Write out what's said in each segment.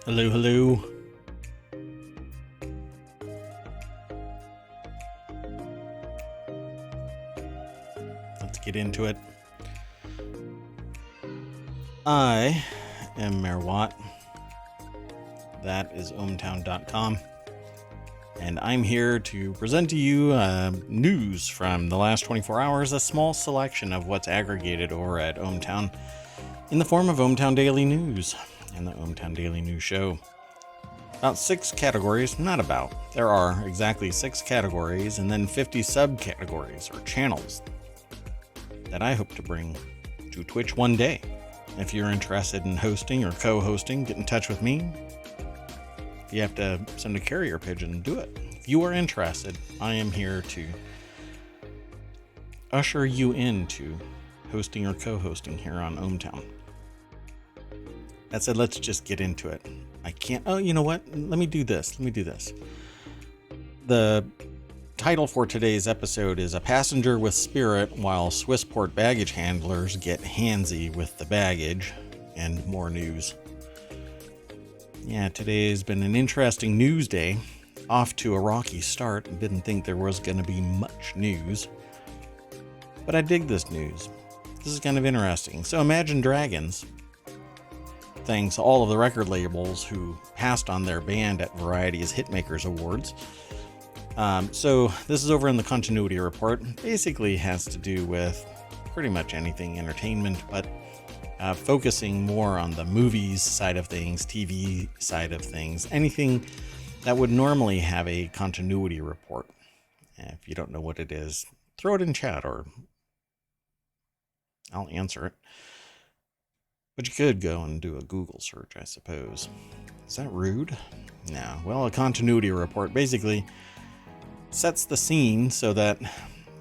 Hello, hello. Let's get into it. I am Mayor Watt. That is ohmTown.com. And I'm here to present to you news from the last 24 hours, a small selection of what's aggregated over at ohmTown in the form of ohmTown Daily News and the ohmTown Daily News Show. About 6 categories, not about. There are exactly 6 categories and then 50 subcategories or channels that I hope to bring to Twitch one day. If you're interested in hosting or co-hosting, get in touch with me. If you have to send a carrier pigeon, do it. If you are interested, I am here to usher you into hosting or co-hosting here on ohmTown. That said, let's just get into it. I can't. Oh, you know what? Let me do this. The title for today's episode is A Passenger with Spirit While Swissport Baggage Handlers Get Handsy with the Baggage, and more news. Yeah, today's been an interesting news day. Off to a rocky start. Didn't think there was going to be much news. But I dig this news. This is kind of interesting. So Imagine Dragons thanks all of the record labels who passed on their band at Variety's Hitmakers Awards. So this is over in the continuity report. Basically has to do with pretty much anything entertainment, but focusing more on the movies side of things, TV side of things, anything that would normally have a continuity report. If you don't know what it is, throw it in chat or I'll answer it. But you could go and do a Google search, I suppose. Is that rude? No. Well, a continuity report basically sets the scene so that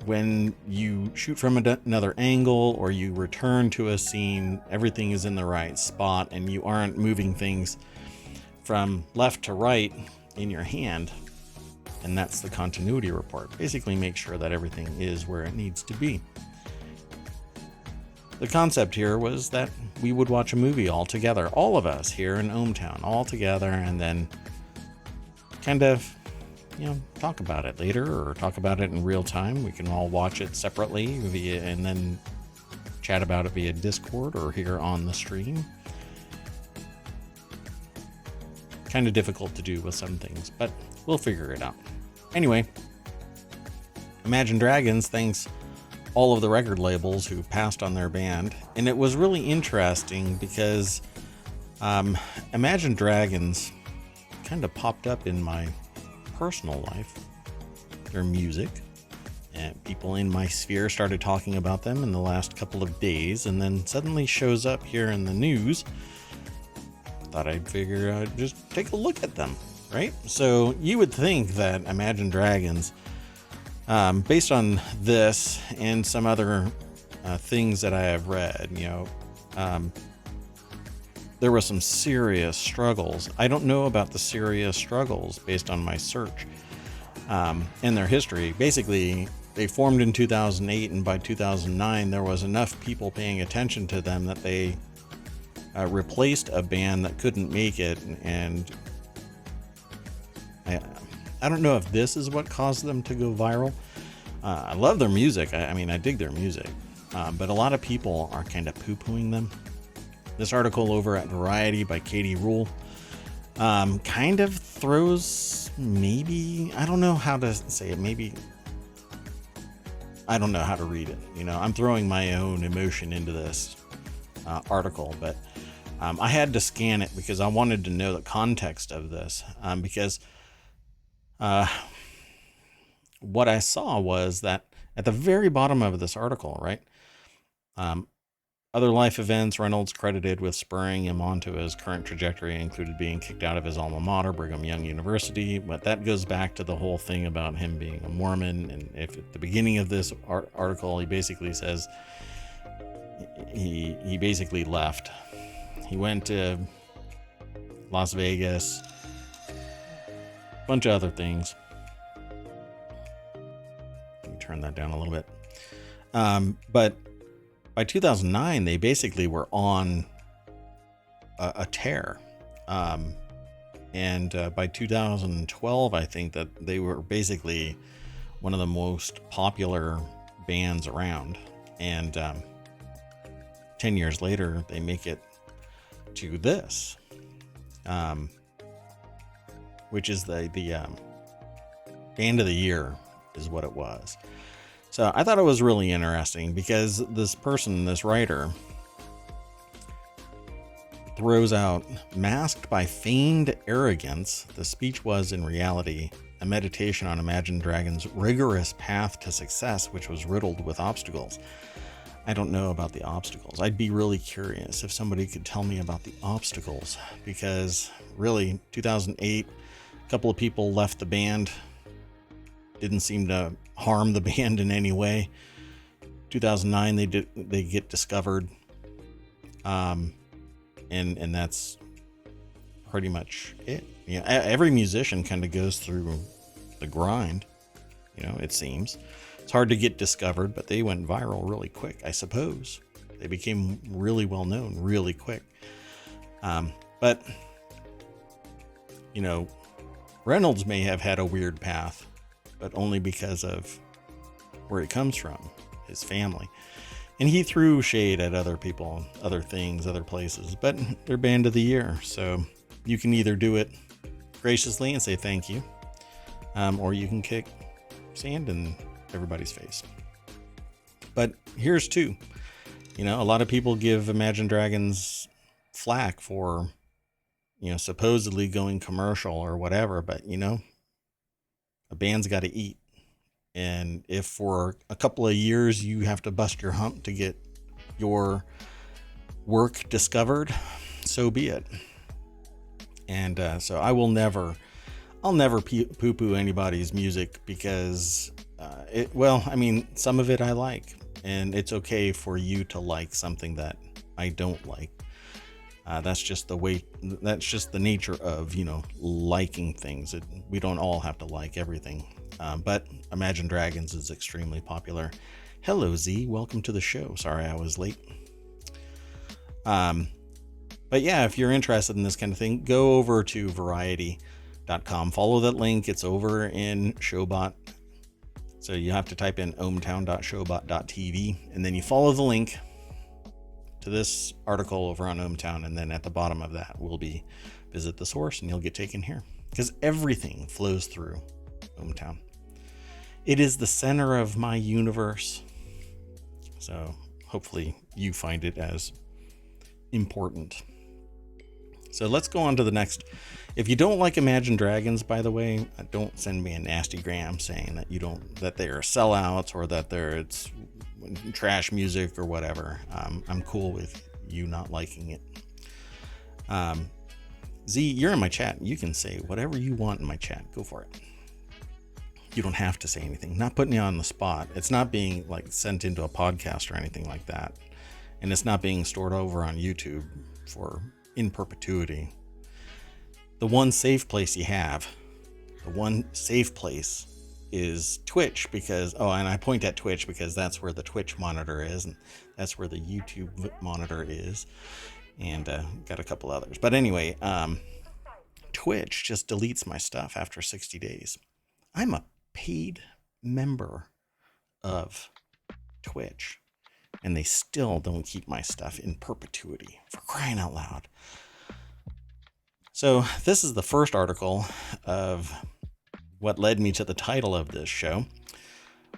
when you shoot from another angle or you return to a scene, everything is in the right spot and you aren't moving things from left to right in your hand. And that's the continuity report. Basically make sure that everything is where it needs to be. The concept here was that we would watch a movie all together, all of us here in ohmTown, all together, and then kind of, talk about it later or talk about it in real time. We can all watch it separately and then chat about it via Discord or here on the stream. Kind of difficult to do with some things, but we'll figure it out. Anyway, Imagine Dragons thanks all of the record labels who passed on their band. And it was really interesting because Imagine Dragons kind of popped up in my personal life, their music, and people in my sphere started talking about them in the last couple of days, and then suddenly shows up here in the news. Thought I'd figure I'd just take a look at them, right? So you would think that Imagine Dragons, based on this and some other things that I have read, there were some serious struggles. I don't know about the serious struggles based on my search in their history. Basically, they formed in 2008, and by 2009, there was enough people paying attention to them that they replaced a band that couldn't make it. And I don't know if this is what caused them to go viral. I love their music. I dig their music. But a lot of people are kind of poo-pooing them. This article over at Variety by Katie Rule kind of throws I don't know how to say it. I don't know how to read it. I'm throwing my own emotion into this article, but I had to scan it because I wanted to know the context of this because what I saw was that at the very bottom of this article, right? Other life events Reynolds credited with spurring him onto his current trajectory included being kicked out of his alma mater, Brigham Young University. But that goes back to the whole thing about him being a Mormon. And if at the beginning of this article, he basically says he basically left. He went to Las Vegas, a bunch of other things. Let me turn that down a little bit. But by 2009, they basically were on a tear. And by 2012, I think that they were basically one of the most popular bands around. And 10 years later, they make it to this, which is the band of the year is what it was. So I thought it was really interesting because this person, this writer, throws out, masked by feigned arrogance, the speech was in reality a meditation on Imagine Dragons' rigorous path to success, which was riddled with obstacles. I don't know about the obstacles. I'd be really curious if somebody could tell me about the obstacles, because really 2008, a couple of people left the band, didn't seem to harm the band in any way. 2009, they get discovered, and that's pretty much it. You know, every musician kind of goes through the grind, you know, it seems. It's hard to get discovered, but they went viral really quick, I suppose. They became really well known really quick. But, you know, Reynolds may have had a weird path, but only because of where he comes from, his family. And he threw shade at other people, other things, other places, but they're band of the year. So you can either do it graciously and say thank you, or you can kick sand in everybody's face. But here's two. You know, a lot of people give Imagine Dragons flack for, you know, supposedly going commercial or whatever, but you know, a band's got to eat. And if for a couple of years you have to bust your hump to get your work discovered, so be it. And so I'll never poo-poo anybody's music because some of it I like, and it's okay for you to like something that I don't like. That's just the nature of, you know, liking things. We don't all have to like everything. But Imagine Dragons is extremely popular. Hello, Z. Welcome to the show. Sorry I was late. But yeah, if you're interested in this kind of thing, go over to variety.com. Follow that link. It's over in Showbot. So you have to type in ohmTown.showbot.tv, and then you follow the link to this article over on ohmTown, and then at the bottom of that will be visit the source, and you'll get taken here because everything flows through ohmTown. It is the center of my universe, so hopefully you find it as important. So let's go on to the next. If you don't like Imagine Dragons, by the way, don't send me a nasty gram saying that they are sellouts or that it's trash music or whatever. I'm cool with you not liking it. Z, you're in my chat. You can say whatever you want in my chat. Go for it. You don't have to say anything. Not putting you on the spot. It's not being like sent into a podcast or anything like that. And it's not being stored over on YouTube in perpetuity. The one safe place is Twitch, because and I point at Twitch because that's where the Twitch monitor is, and that's where the YouTube monitor is, and got a couple others. But anyway, Twitch just deletes my stuff after 60 days. I'm a paid member of Twitch, and they still don't keep my stuff in perpetuity, for crying out loud. So this is the first article of what led me to the title of this show.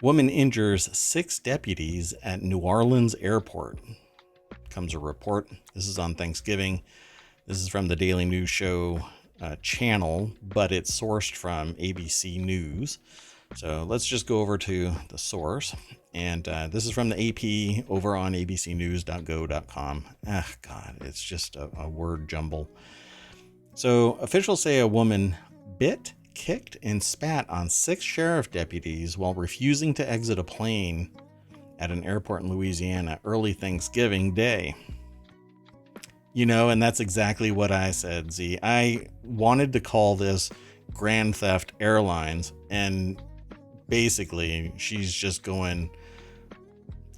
Woman injures 6 deputies at New Orleans airport. Comes a report. This is on Thanksgiving. This is from the Daily News Show channel, but it's sourced from ABC News. So let's just go over to the source. And this is from the AP over on abcnews.go.com. God, it's just a word jumble. So officials say a woman bit, kicked, and spat on 6 sheriff deputies while refusing to exit a plane at an airport in Louisiana early Thanksgiving Day. You know, and that's exactly what I said, Z. I wanted to call this Grand Theft Airlines, and basically she's just going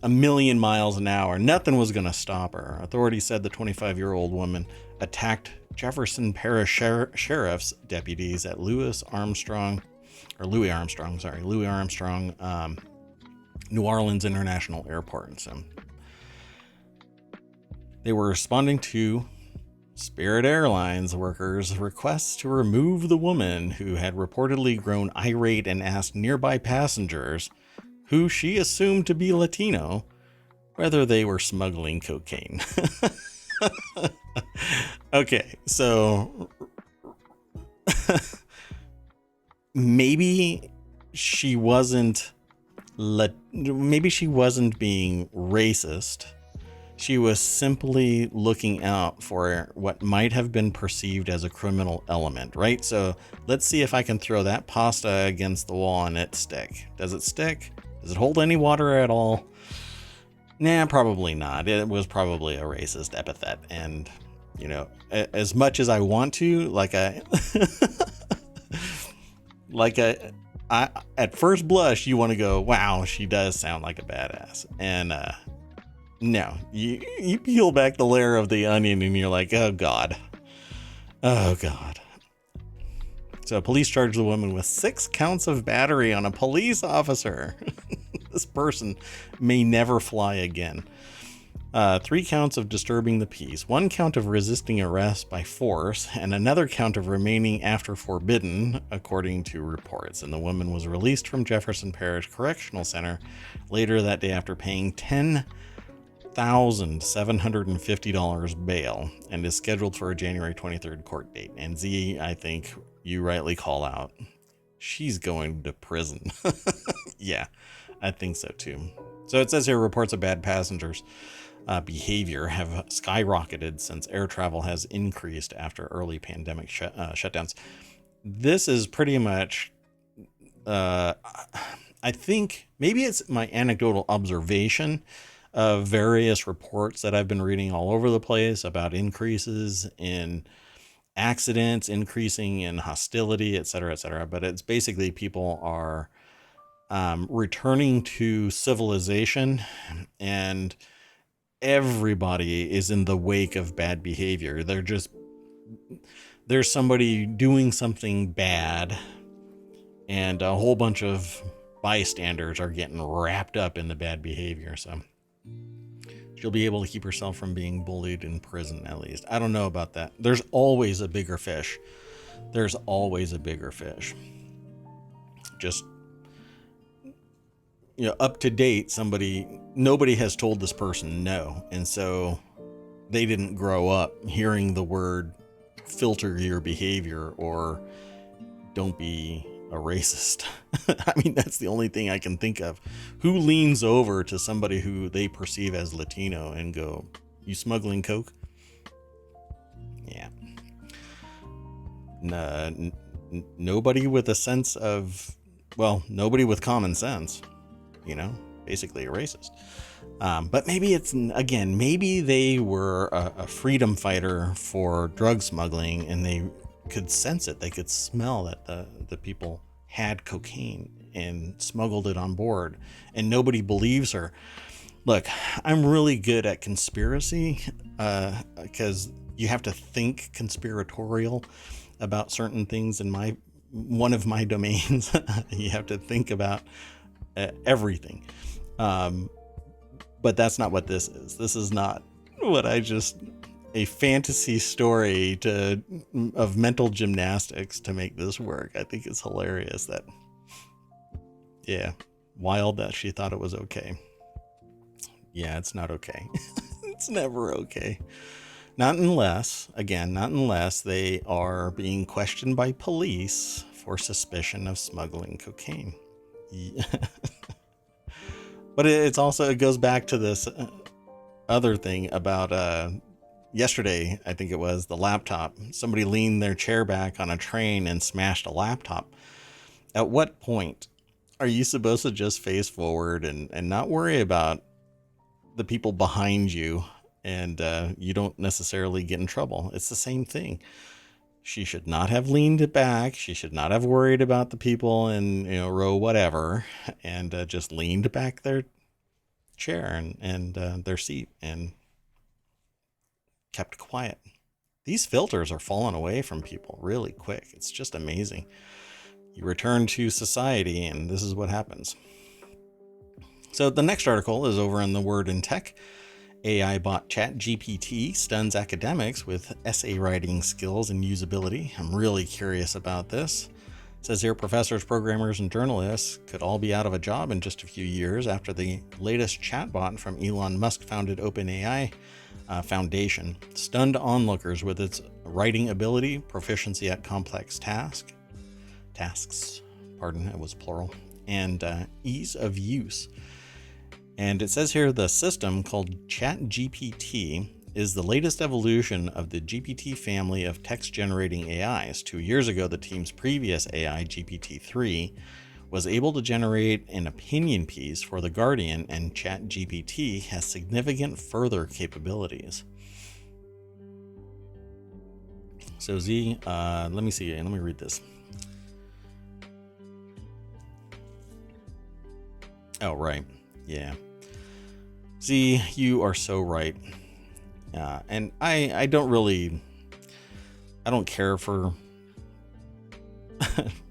a million miles an hour. Nothing was going to stop her. Authorities said the 25-year-old woman attacked Jefferson Parish Sheriff's deputies at Louis Armstrong, New Orleans International Airport. So they were responding to Spirit Airlines workers' requests to remove the woman who had reportedly grown irate and asked nearby passengers, who she assumed to be Latino, whether they were smuggling cocaine. Okay, so maybe she wasn't being racist. She was simply looking out for what might have been perceived as a criminal element, right? So let's see if I can throw that pasta against the wall and it stick. Does it stick? Does it hold any water at all? Nah, probably not. It was probably a racist epithet. And, you know, as much as I want to, at first blush, you want to go, wow, she does sound like a badass. And, no, you peel back the layer of the onion and you're like, oh God. Oh God. So police charged the woman with 6 counts of battery on a police officer. This person may never fly again. 3 counts of disturbing the peace, 1 count of resisting arrest by force, and another count of remaining after forbidden, according to reports. And the woman was released from Jefferson Parish Correctional Center later that day after paying $10,750 bail and is scheduled for a January 23rd court date. And Z, I think you rightly call out, she's going to prison. Yeah, I think so too. So it says here, reports of bad passengers behavior have skyrocketed since air travel has increased after early pandemic shutdowns. This is pretty much, I think maybe it's my anecdotal observation of various reports that I've been reading all over the place about increases in accidents, increasing in hostility, et cetera, but it's basically people are returning to civilization, and everybody is in the wake of bad behavior. There's somebody doing something bad, and a whole bunch of bystanders are getting wrapped up in the bad behavior. So she'll be able to keep herself from being bullied in prison, at least. I don't know about that. There's always a bigger fish. There's always a bigger fish. Just, you know, up to date, nobody has told this person no. And so they didn't grow up hearing the word filter your behavior or don't be a racist. I mean, that's the only thing I can think of. Who leans over to somebody who they perceive as Latino and go, you smuggling coke? Yeah. Nobody with a sense of, well, nobody with common sense, you know, basically a racist. But maybe maybe they were a freedom fighter for drug smuggling, and they could sense it. They could smell that the people had cocaine and smuggled it on board, and nobody believes her. Look, I'm really good at conspiracy because you have to think conspiratorial about certain things in one of my domains. You have to think about everything. But that's not what this is. This is not what a fantasy story of mental gymnastics to make this work. I think it's hilarious that, yeah, wild that she thought it was okay. Yeah, it's not okay. It's never okay. Not unless they are being questioned by police for suspicion of smuggling cocaine. Yeah. But it goes back to this other thing about yesterday, I think it was, the laptop. Somebody leaned their chair back on a train and smashed a laptop. At what point are you supposed to just face forward and not worry about the people behind you, and you don't necessarily get in trouble? It's the same thing. She should not have leaned it back. She should not have worried about the people in, row whatever, and just leaned back their chair and their seat and kept quiet. these filters are falling away from people really quick. It's just amazing. You return to society, and this is what happens. So the next article is over in the Word in Tech. AI bot ChatGPT stuns academics with essay writing skills and usability. I'm really curious about this. It says here professors, programmers, and journalists could all be out of a job in just a few years after the latest chatbot from Elon Musk founded OpenAI Foundation stunned onlookers with its writing ability, proficiency at complex tasks, it was plural, and ease of use. And it says here the system called ChatGPT is the latest evolution of the GPT family of text-generating AIs. 2 years ago, the team's previous AI, GPT-3, was able to generate an opinion piece for The Guardian, and ChatGPT has significant further capabilities. So let me read this. Oh, right. Yeah. Z, you are so right. And I don't care for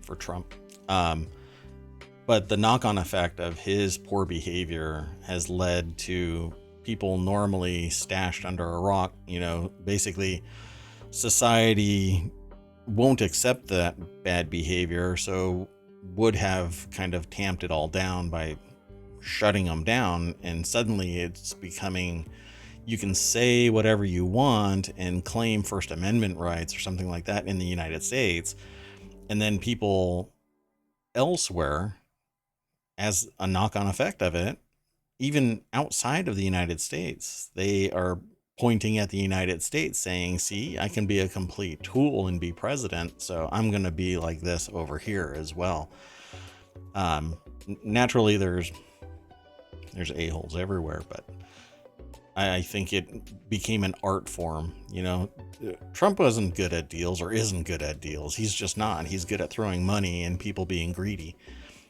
for Trump. But the knock-on effect of his poor behavior has led to people normally stashed under a rock. Basically society won't accept that bad behavior, so would have kind of tamped it all down by shutting them down, and suddenly it's becoming, you can say whatever you want and claim First Amendment rights or something like that in the United States, and then people elsewhere, as a knock-on effect of it, even outside of the United States, they are pointing at the United States saying, see, I can be a complete tool and be president, so I'm going to be like this over here as well. Naturally, there's a-holes everywhere, but I think it became an art form. Trump wasn't good at deals, or isn't good at deals. He's just not. He's good at throwing money and people being greedy.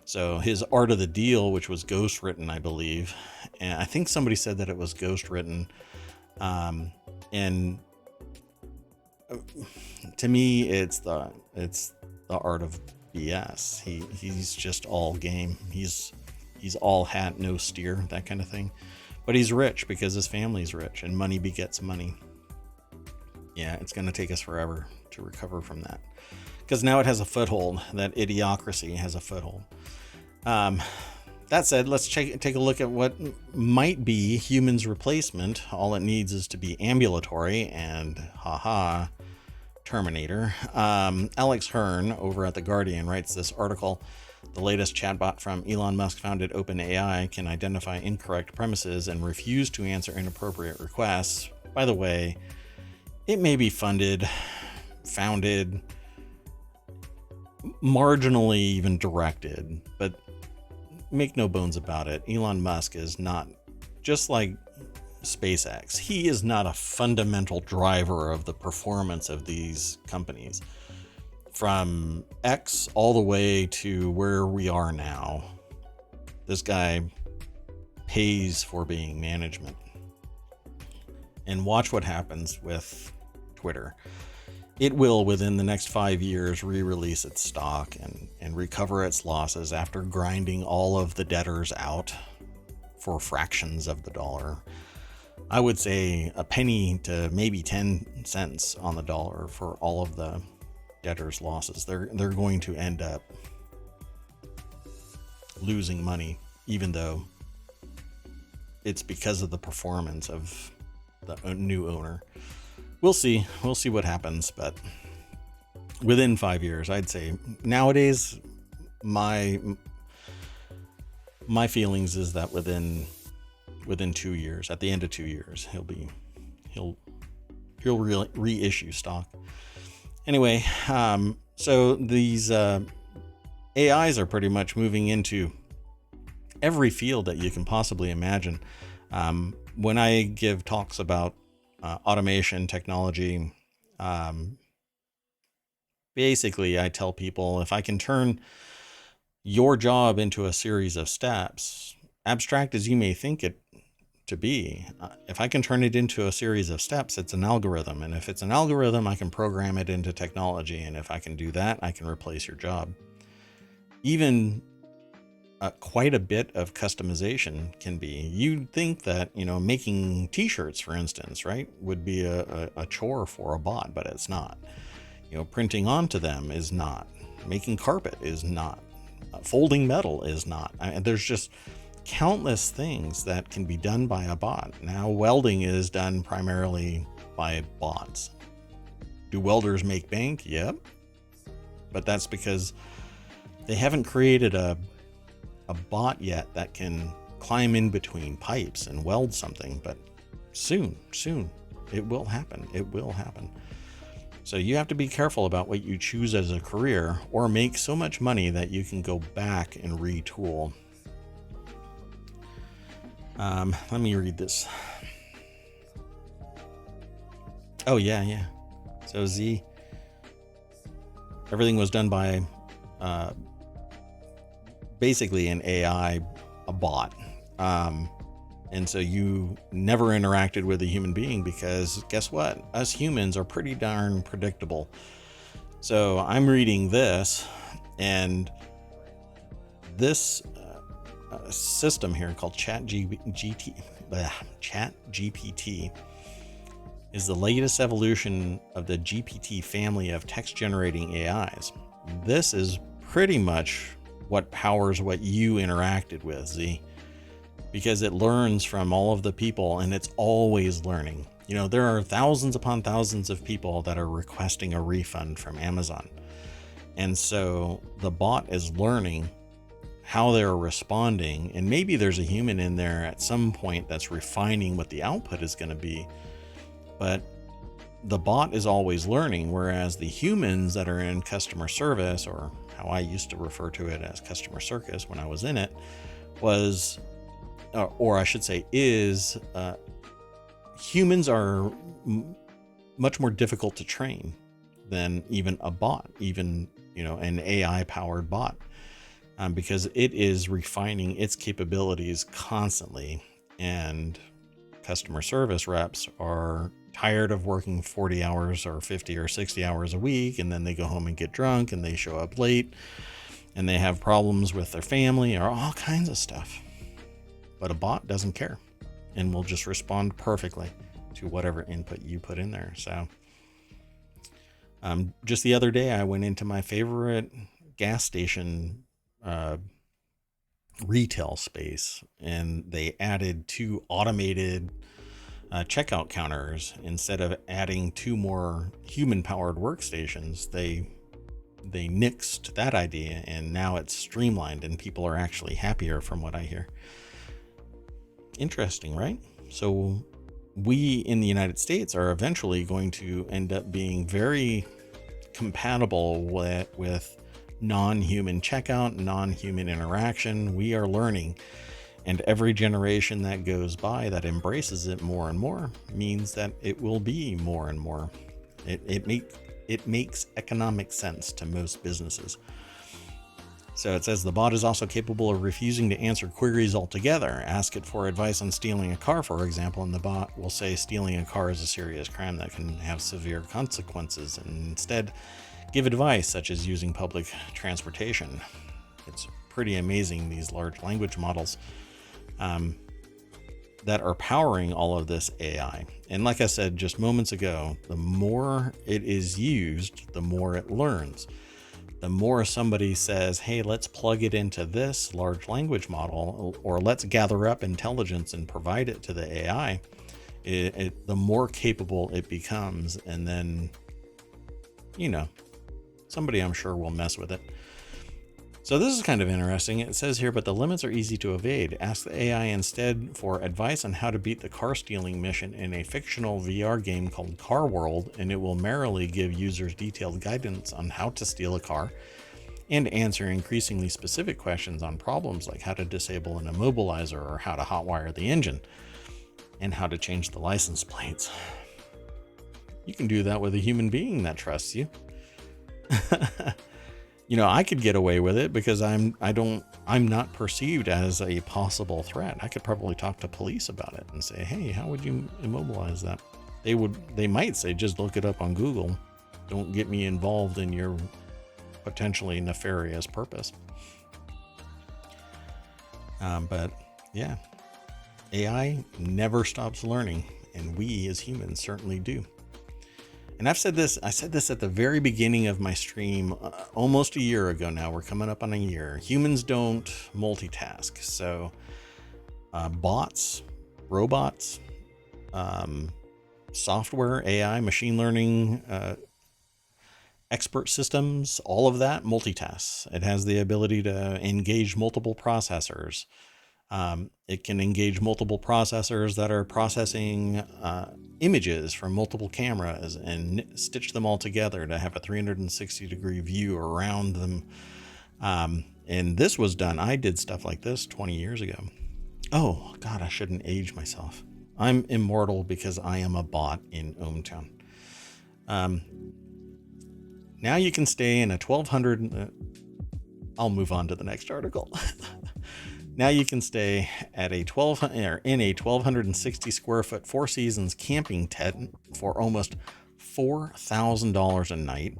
So his art of the deal, which was ghost written, I believe, and I think somebody said that it was ghost written. And to me, it's the art of BS. He's just all game. He's all hat, no steer, that kind of thing. But he's rich because his family's rich, and money begets money. Yeah, it's going to take us forever to recover from that, because now it has a foothold. That idiocracy has a foothold. That said, let's take a look at what might be humans' replacement. All it needs is to be ambulatory, and Terminator. Alex Hearn over at The Guardian writes this article. The latest chatbot from Elon Musk founded OpenAI can identify incorrect premises and refuse to answer inappropriate requests. By the way, it may be founded, marginally even directed, but make no bones about it, Elon Musk is not, just like SpaceX, he is not a fundamental driver of the performance of these companies. From X all the way to where we are now, this guy pays for being management. And watch what happens with Twitter. It will, within the next 5 years, re-release its stock and recover its losses after grinding all of the debtors out for fractions of the dollar. I would say a penny to maybe 10 cents on the dollar for all of the debtors' losses. They're going to end up losing money, even though it's because of the performance of the new owner. We'll see what happens, but within 5 years, I'd say nowadays, my feelings is that within 2 years, at the end of 2 years, he'll reissue stock. Anyway, so these AIs are pretty much moving into every field that you can possibly imagine. When I give talks about automation technology, basically I tell people, if I can turn your job into a series of steps, abstract as you may think it to be. If I can turn it into a series of steps, it's an algorithm. And if it's an algorithm, I can program it into technology. And if I can do that, I can replace your job. Even quite a bit of customization can be. You'd think that, making t-shirts, for instance, right, would be a chore for a bot, but it's not. Printing onto them is not. Making carpet is not. Folding metal is not. There's just countless things that can be done by a bot. Now, welding is done primarily by bots. Do welders make bank? Yep. But that's because they haven't created a bot yet that can climb in between pipes and weld something. But soon, it will happen. It will happen. So you have to be careful about what you choose as a career, or make so much money that you can go back and retool. Let me read this. Oh, yeah. So everything was done by basically an AI, a bot. And so you never interacted with a human being, because guess what? Us humans are pretty darn predictable. So I'm reading this, and this system here called ChatGPT is the latest evolution of the GPT family of text generating AIs. This is pretty much what powers what you interacted with, Z, because it learns from all of the people, and it's always learning. There are thousands upon thousands of people that are requesting a refund from Amazon. And so the bot is learning how they're responding, and maybe there's a human in there at some point that's refining what the output is going to be. But the bot is always learning, whereas the humans that are in customer service, or how I used to refer to it as customer circus when I was in it, was, or I should say is, humans are much more difficult to train than even a bot, even, an AI powered bot. Because it is refining its capabilities constantly, and customer service reps are tired of working 40 hours or 50 or 60 hours a week, and then they go home and get drunk, and they show up late, and they have problems with their family, or all kinds of stuff. But a bot doesn't care, and will just respond perfectly to whatever input you put in there. So just the other day, I went into my favorite gas station retail space, and they added 2 automated checkout counters. Instead of adding 2 more human powered workstations, they nixed that idea, and now it's streamlined, and people are actually happier from what I hear. Interesting, right? So we in the United States are eventually going to end up being very compatible with non-human checkout, non-human interaction. We are learning, and every generation that goes by that embraces it more and more means that it will be more and more. It makes economic sense to most businesses. So it says the bot is also capable of refusing to answer queries altogether. Ask it for advice on stealing a car, for example, and the bot will say stealing a car is a serious crime that can have severe consequences, and instead give advice such as using public transportation. It's pretty amazing, these large language models that are powering all of this AI. And like I said just moments ago, the more it is used, the more it learns. The more somebody says, hey, let's plug it into this large language model, or let's gather up intelligence and provide it to the AI, the more capable it becomes. And then, somebody I'm sure will mess with it. So this is kind of interesting. It says here, but the limits are easy to evade. Ask the AI instead for advice on how to beat the car stealing mission in a fictional VR game called Car World, and it will merrily give users detailed guidance on how to steal a car and answer increasingly specific questions on problems like how to disable an immobilizer, or how to hotwire the engine, and how to change the license plates. You can do that with a human being that trusts you. I could get away with it because I'm not perceived as a possible threat. I could probably talk to police about it and say, hey, how would you immobilize that? They might say, just look it up on Google. Don't get me involved in your potentially nefarious purpose. But yeah, AI never stops learning, and we as humans certainly do. And I said this at the very beginning of my stream almost a year ago now. We're coming up on a year. Humans don't multitask. So bots, robots, software, AI, machine learning, expert systems, all of that multitasks. It has the ability to engage multiple processors. It can engage multiple processors that are processing images from multiple cameras and stitch them all together to have a 360-degree view around them. And this was done. I did stuff like this 20 years ago. Oh, God, I shouldn't age myself. I'm immortal because I am a bot in ohmTown. Now you can stay in a 1,200... I'll move on to the next article. Now you can stay at in a 1,260 square foot Four Seasons camping tent for almost $4,000 a night.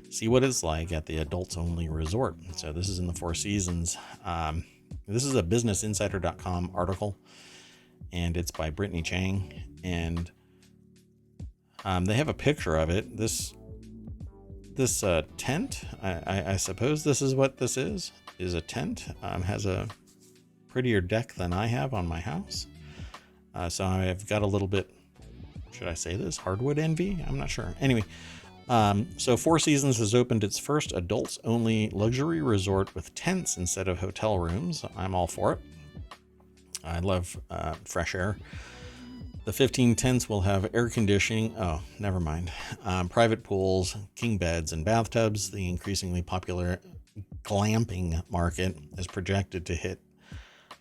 See what it's like at the adults only resort. So this is in the Four Seasons. This is a businessinsider.com article, and it's by Brittany Chang. And they have a picture of it. This tent, I suppose this is what this is a tent. Has a prettier deck than I have on my house. So I've got a little bit, should I say this, hardwood envy? I'm not sure. Anyway, so Four Seasons has opened its first adults only luxury resort with tents instead of hotel rooms. I'm all for it. I love fresh air. The 15 tents will have air conditioning. Oh, never mind. Private pools, king beds, and bathtubs. The increasingly popular glamping market is projected to hit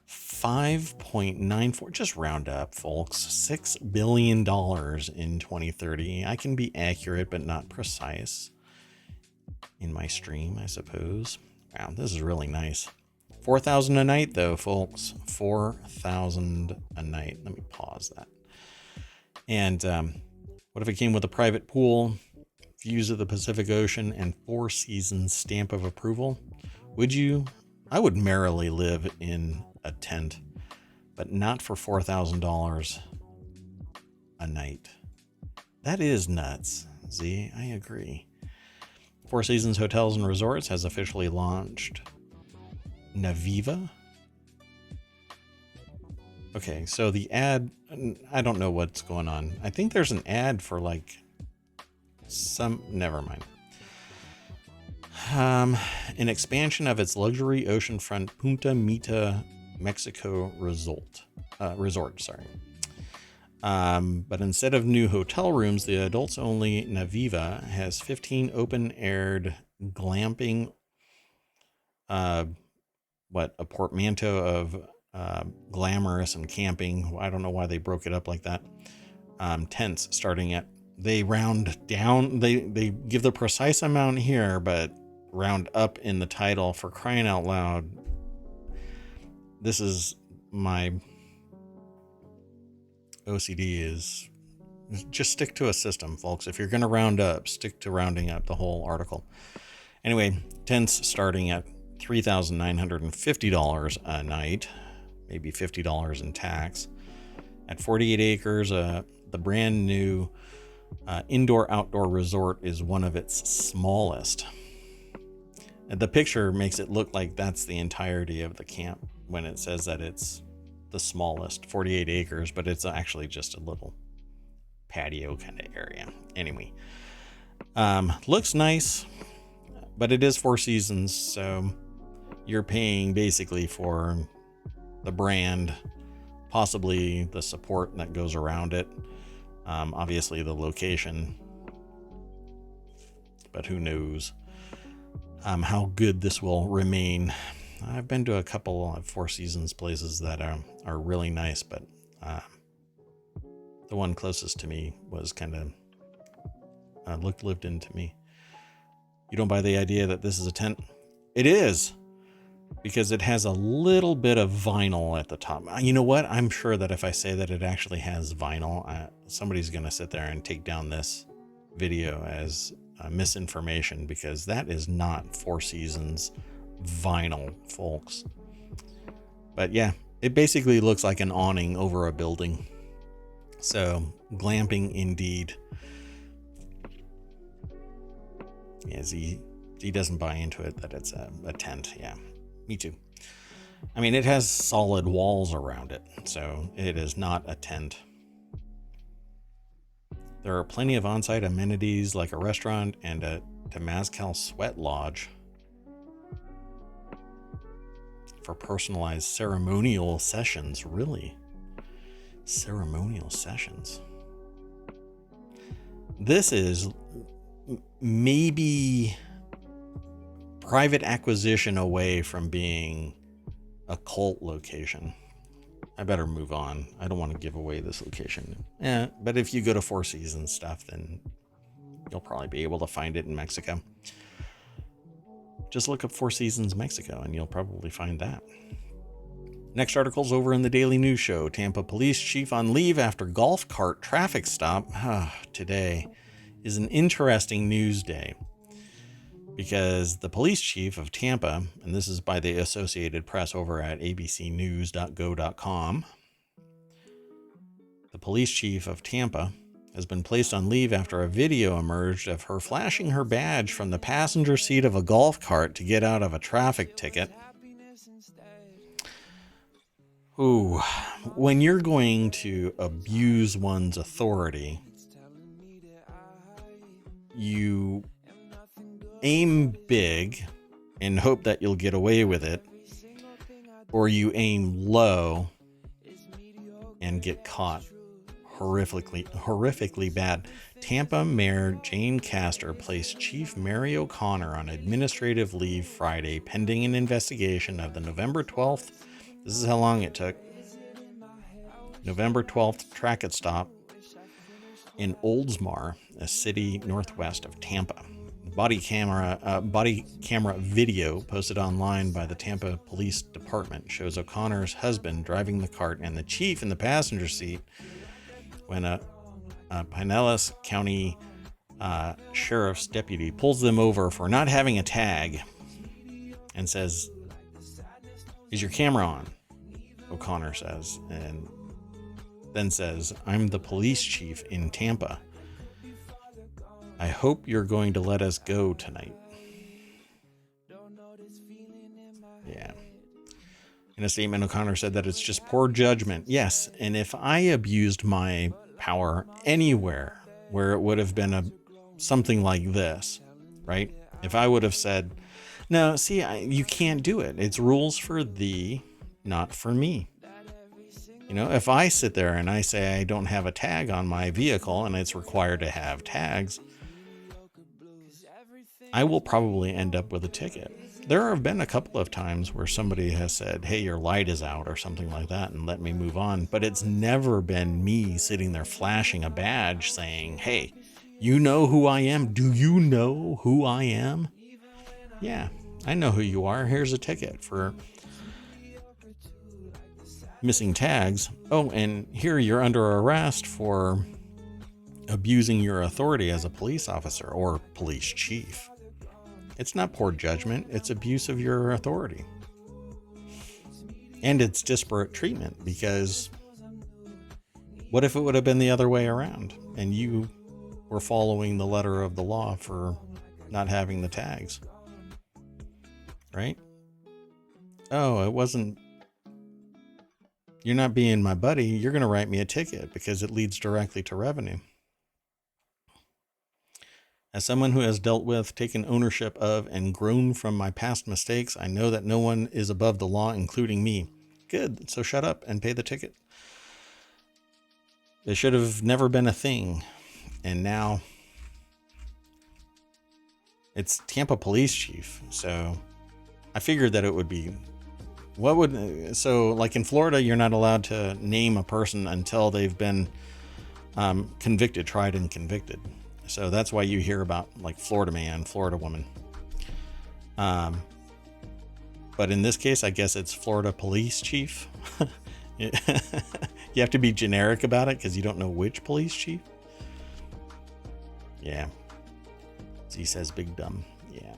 5.94, just round up, folks, $6 billion in 2030. I can be accurate, but not precise in my stream, I suppose. Wow, this is really nice. $4,000 a night, though, folks. $4,000 a night. Let me pause that. And what if it came with a private pool, views of the Pacific Ocean, and Four Seasons stamp of approval? Would you? I would merrily live in a tent, but not for $4,000 a night. That is nuts. Z, I agree. Four Seasons Hotels and Resorts has officially launched Naviva. Okay, so the ad, I don't know what's going on. I think there's an ad for like never mind. An expansion of its luxury oceanfront Punta Mita, Mexico resort. But instead of new hotel rooms, the adults only Naviva has 15 open-aired glamping, a portmanteau of glamorous and camping. I don't know why they broke it up like that. Tents starting at, they round down, they give the precise amount here, but round up in the title. For crying out loud. This is my OCD is just stick to a system, folks. If you're going to round up, stick to rounding up the whole article. Anyway, tents starting at $3,950 a night, maybe $50 in tax. At 48 acres, the brand new indoor-outdoor resort is one of its smallest. And the picture makes it look like that's the entirety of the camp when it says that it's the smallest, 48 acres, but it's actually just a little patio kind of area. Anyway, looks nice, but it is Four Seasons, so you're paying basically for the brand, possibly the support that goes around it, obviously the location, but who knows how good this will remain. I've been to a couple of Four Seasons places that are really nice, but the one clossest to me was kind of lived into me. You don't buy the idea that this is a tent? It is, because it has a little bit of vinyl at the top. You know what? I'm sure that if I say that it actually has vinyl, somebody's going to sit there and take down this video as misinformation, because that is not Four Seasons vinyl, folks. But yeah, it basically looks like an awning over a building. So glamping indeed. Yeah, he doesn't buy into it that it's a tent. Yeah, me too. I mean, it has solid walls around it, so it is not a tent. There are plenty of on-site amenities like a restaurant and a Temazcal sweat lodge for personalized ceremonial sessions. Really? Ceremonial sessions. This is maybe private acquisition away from being a cult location. I better move on. I don't want to give away this location. Yeah, but if you go to Four Seasons stuff, then you'll probably be able to find it in Mexico. Just look up Four Seasons Mexico and you'll probably find that. Next article's over in the Daily News Show. Tampa police chief on leave after golf cart traffic stop. Today is an interesting news day, because the police chief of Tampa, and this is by the Associated Press over at abcnews.go.com, the police chief of Tampa has been placed on leave after a video emerged of her flashing her badge from the passenger seat of a golf cart to get out of a traffic ticket. Ooh, when you're going to abuse one's authority, you aim big and hope that you'll get away with it, or you aim low and get caught horrifically bad. Tampa Mayor Jane Castor placed Chief Mary O'Connor on administrative leave Friday pending an investigation of the November 12th. This is how long it took. November 12th traffic stop in Oldsmar, a city northwest of Tampa. Body camera video posted online by the Tampa Police Department shows O'Connor's husband driving the cart and the chief in the passenger seat when a Pinellas County sheriff's deputy pulls them over for not having a tag and says, "Is your camera on?" O'Connor says, and then says, "I'm the police chief in Tampa. I hope you're going to let us go tonight." Yeah. In a statement, O'Connor said that it's just poor judgment. Yes, and if I abused my power anywhere where it would have been something like this, right? If I would have said, "No, see, you can't do it. It's rules for thee, not for me." You know, if I sit there and I say I don't have a tag on my vehicle and it's required to have tags, I will probably end up with a ticket. There have been a couple of times where somebody has said, "Hey, your light is out," or something like that, and let me move on. But it's never been me sitting there flashing a badge saying, "Hey, you know who I am? Do you know who I am?" Yeah, I know who you are. Here's a ticket for missing tags. Oh, and here you're under arrest for abusing your authority as a police officer or police chief. It's not poor judgment. It's abuse of your authority. And it's disparate treatment, because what if it would have been the other way around and you were following the letter of the law for not having the tags, right? Oh, it wasn't, you're not being my buddy. You're going to write me a ticket because it leads directly to revenue. As someone who has dealt with, taken ownership of, and grown from my past mistakes, I know that no one is above the law, including me. Good, so shut up and pay the ticket. It should have never been a thing. And now it's Tampa police chief. So I figured that it would be, so like in Florida, you're not allowed to name a person until they've been convicted, tried and convicted. So that's why you hear about like Florida man, Florida woman. But in this case, I guess it's Florida police chief. You have to be generic about it because you don't know which police chief. Yeah. Z says big dumb. Yeah.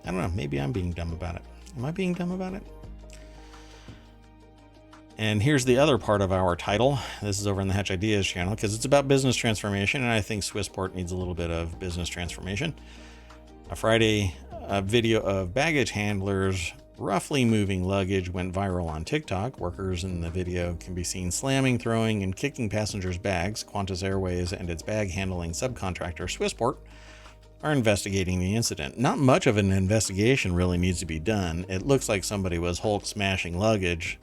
I don't know. Maybe I'm being dumb about it. Am I being dumb about it? And here's the other part of our title. This is over in the Hatch Ideas channel because it's about business transformation, and I think Swissport needs a little bit of business transformation. A Friday video of baggage handlers roughly moving luggage went viral on TikTok. Workers in the video can be seen slamming, throwing, and kicking passengers' bags. Qantas Airways and its bag handling subcontractor Swissport are investigating the incident. Not much of an investigation really needs to be done. It looks like somebody was Hulk smashing luggage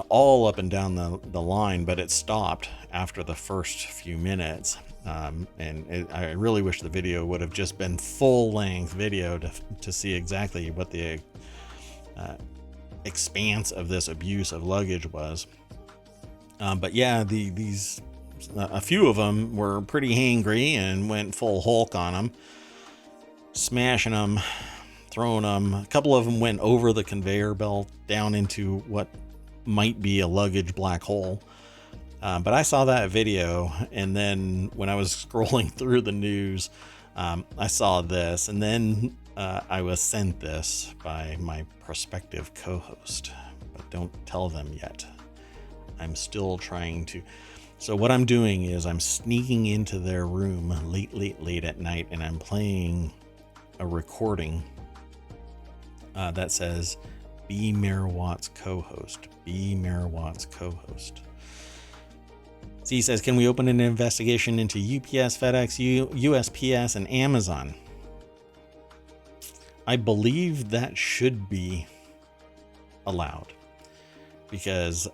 all up and down the line, but it stopped after the first few minutes. I really wish the video would have just been full-length video to see exactly what the expanse of this abuse of luggage was. But yeah, a few of them were pretty hangry and went full Hulk on them, smashing them, throwing them. A couple of them went over the conveyor belt down into what might be a luggage black hole. But I saw that video, and then when I was scrolling through the news, I saw this, and then I was sent this by my prospective co-host, but don't tell them yet. I'm still trying to. So what I'm doing is I'm sneaking into their room late at night, and I'm playing a recording that says, "Be Mayor Watts co-host. Be Mayor Watts co-host." Z says, can we open an investigation into UPS, FedEx, USPS, and Amazon? I believe that should be allowed because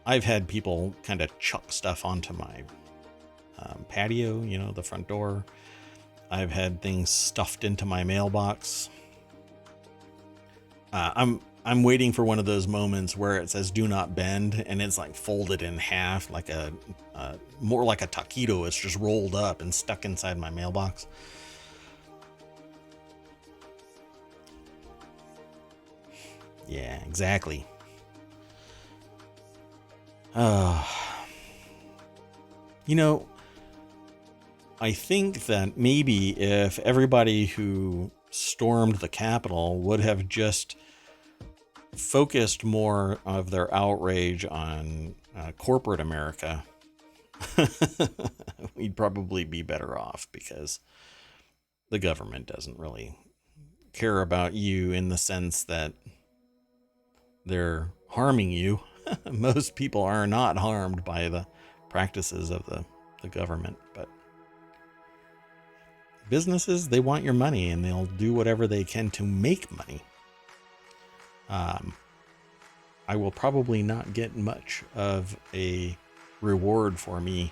I've had people kind of chuck stuff onto my patio, the front door. I've had things stuffed into my mailbox. I'm waiting for one of those moments where it says "do not bend" and it's like folded in half, like more like a taquito. It's just rolled up and stuck inside my mailbox. Yeah, exactly. I think that maybe if everybody who stormed the Capitol would have just focused more of their outrage on corporate America, we'd probably be better off because the government doesn't really care about you in the sense that they're harming you. Most people are not harmed by the practices of the government, but businesses, they want your money and they'll do whatever they can to make money. I will probably not get much of a reward for me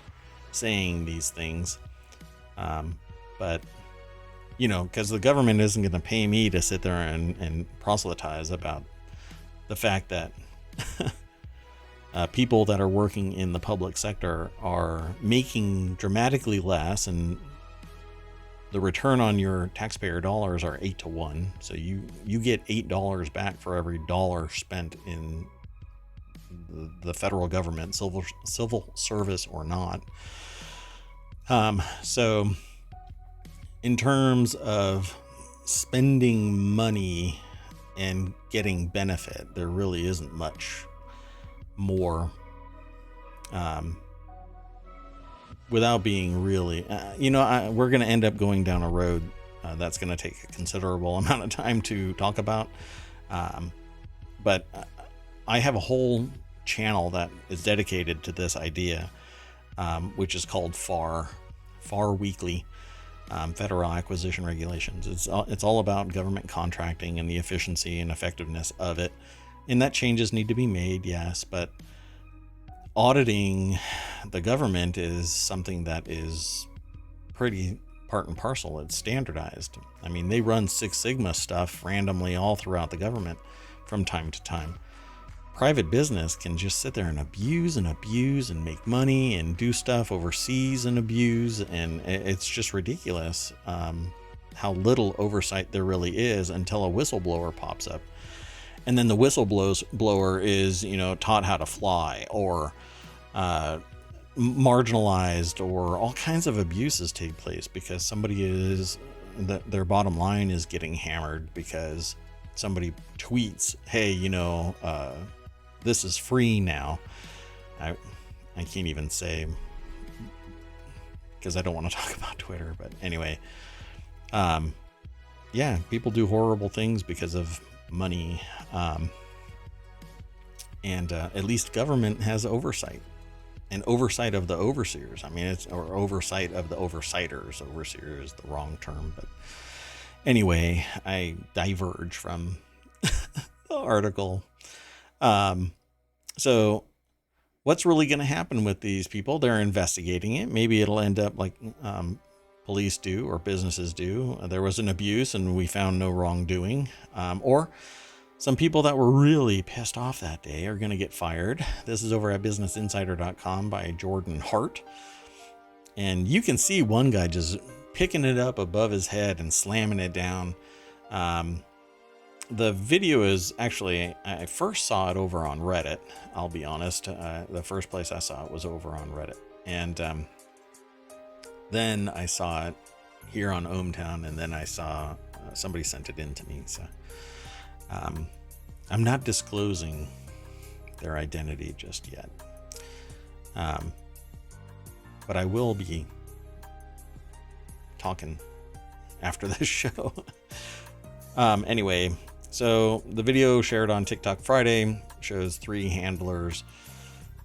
saying these things. But, because the government isn't going to pay me to sit there and proselytize about the fact that people that are working in the public sector are making dramatically less, and the return on your taxpayer dollars are 8 to 1. So you get $8 back for every dollar spent in the federal government, civil service or not. So in terms of spending money and getting benefit, there really isn't much more. Without being really, we're going to end up going down a road that's going to take a considerable amount of time to talk about. But I have a whole channel that is dedicated to this idea, which is called FAR Weekly, Federal Acquisition Regulations. It's all about government contracting and the efficiency and effectiveness of it. And that changes need to be made, yes, but auditing the government is something that is pretty part and parcel. It's standardized. I mean, they run Six Sigma stuff randomly all throughout the government from time to time. Private business can just sit there and abuse and make money and do stuff overseas and abuse, and it's just ridiculous how little oversight there really is until a whistleblower pops up. And then the whistleblower is, taught how to fly, or marginalized, or all kinds of abuses take place because their bottom line is getting hammered because somebody tweets, hey, this is free now. I can't even say, because I don't want to talk about Twitter, but anyway, yeah, people do horrible things because of money, and at least government has oversight, and oversight of the overseers. I mean, or oversight of the oversighters. Overseer is the wrong term, but anyway, I diverge from the article. So what's really going to happen with these people? They're investigating it. Maybe it'll end up like police do, or businesses do. There was an abuse and we found no wrongdoing. Or some people that were really pissed off that day are going to get fired. This is over at businessinsider.com by Jordan Hart. And you can see one guy just picking it up above his head and slamming it down. The video is actually, I first saw it over on Reddit. I'll be honest. The first place I saw it was over on Reddit. And then I saw it here on ohmTown, and then I saw somebody sent it in to me. So I'm not disclosing their identity just yet. But I will be talking after this show. Anyway, so the video shared on TikTok Friday shows 3 handlers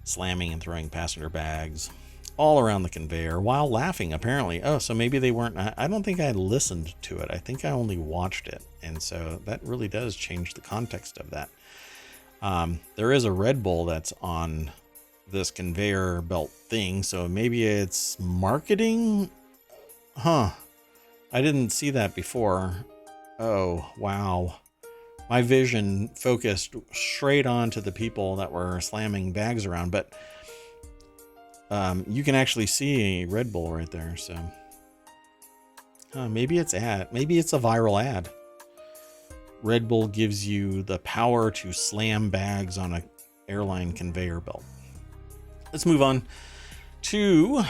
slamming and throwing passenger bags all around the conveyor while laughing, apparently. Oh, so maybe they weren't. I don't think I listened to it. I think I only watched it. And so that really does change the context of that. There is a Red Bull that's on this conveyor belt thing, so maybe it's marketing. I didn't see that before. Oh, wow. My vision focused straight on to the people that were slamming bags around, but you can actually see a Red Bull right there. So maybe it's a viral ad. Red Bull gives you the power to slam bags on a airline conveyor belt. Let's move on to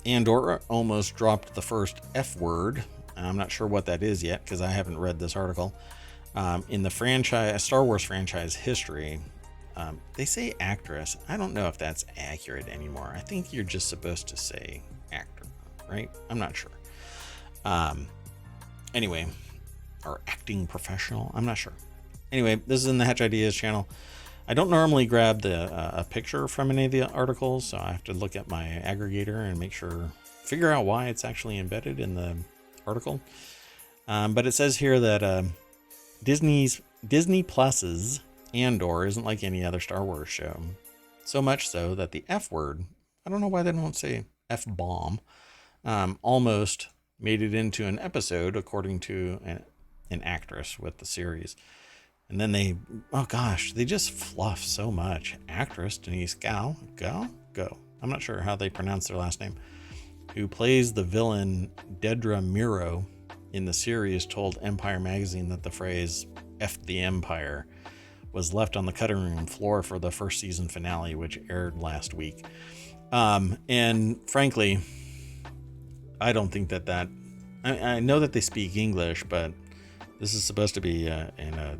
Andor. Almost dropped the first F word. I'm not sure what that is yet because I haven't read this article. In the Star Wars franchise history, they say actress. I don't know if that's accurate anymore. I think you're just supposed to say actor, right? I'm not sure. Anyway, or acting professional. I'm not sure. Anyway, this is in the Hatch Ideas channel. I don't normally grab a picture from any of the articles, so I have to look at my aggregator and figure out why it's actually embedded in the article. But it says here that Disney Plus's Andor isn't like any other Star Wars show. So much so that the F word, I don't know why they don't say F-bomb, almost made it into an episode, according to an actress with the series. And then they just fluff so much. Actress Denise Go. I'm not sure how they pronounce their last name. Who plays the villain Dedra Miro in the series, told Empire magazine that the phrase "F the Empire" was left on the cutting room floor for the first season finale, which aired last week. And frankly, I don't think that I know that they speak English, but this is supposed to be in a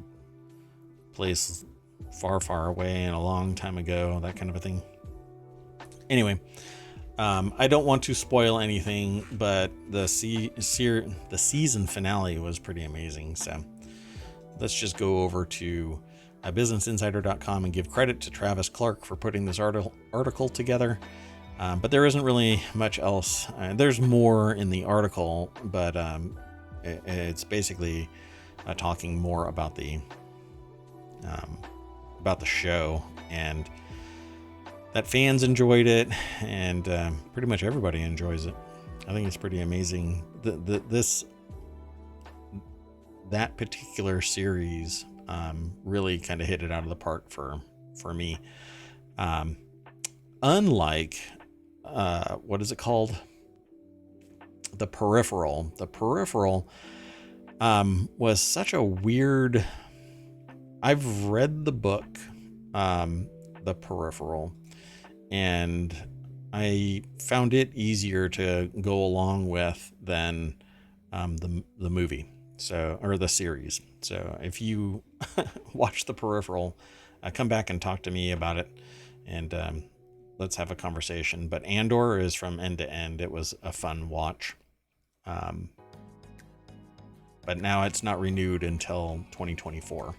place far, far away and a long time ago, that kind of a thing. Anyway, I don't want to spoil anything, but the season finale was pretty amazing. So let's just go over to businessinsider.com and give credit to Travis Clark for putting this article together. But there isn't really much else. There's more in the article, but it's basically talking more about the show, and that fans enjoyed it, and pretty much everybody enjoys it. I think it's pretty amazing. That particular series really kind of hit it out of the park for me. Unlike what is it called? The Peripheral. The Peripheral was such a weird. I've read the book, The Peripheral, and I found it easier to go along with than the movie, or the series. So if you watch The Peripheral, come back and talk to me about it, and let's have a conversation. But Andor is from end to end. It was a fun watch. But now it's not renewed until 2024.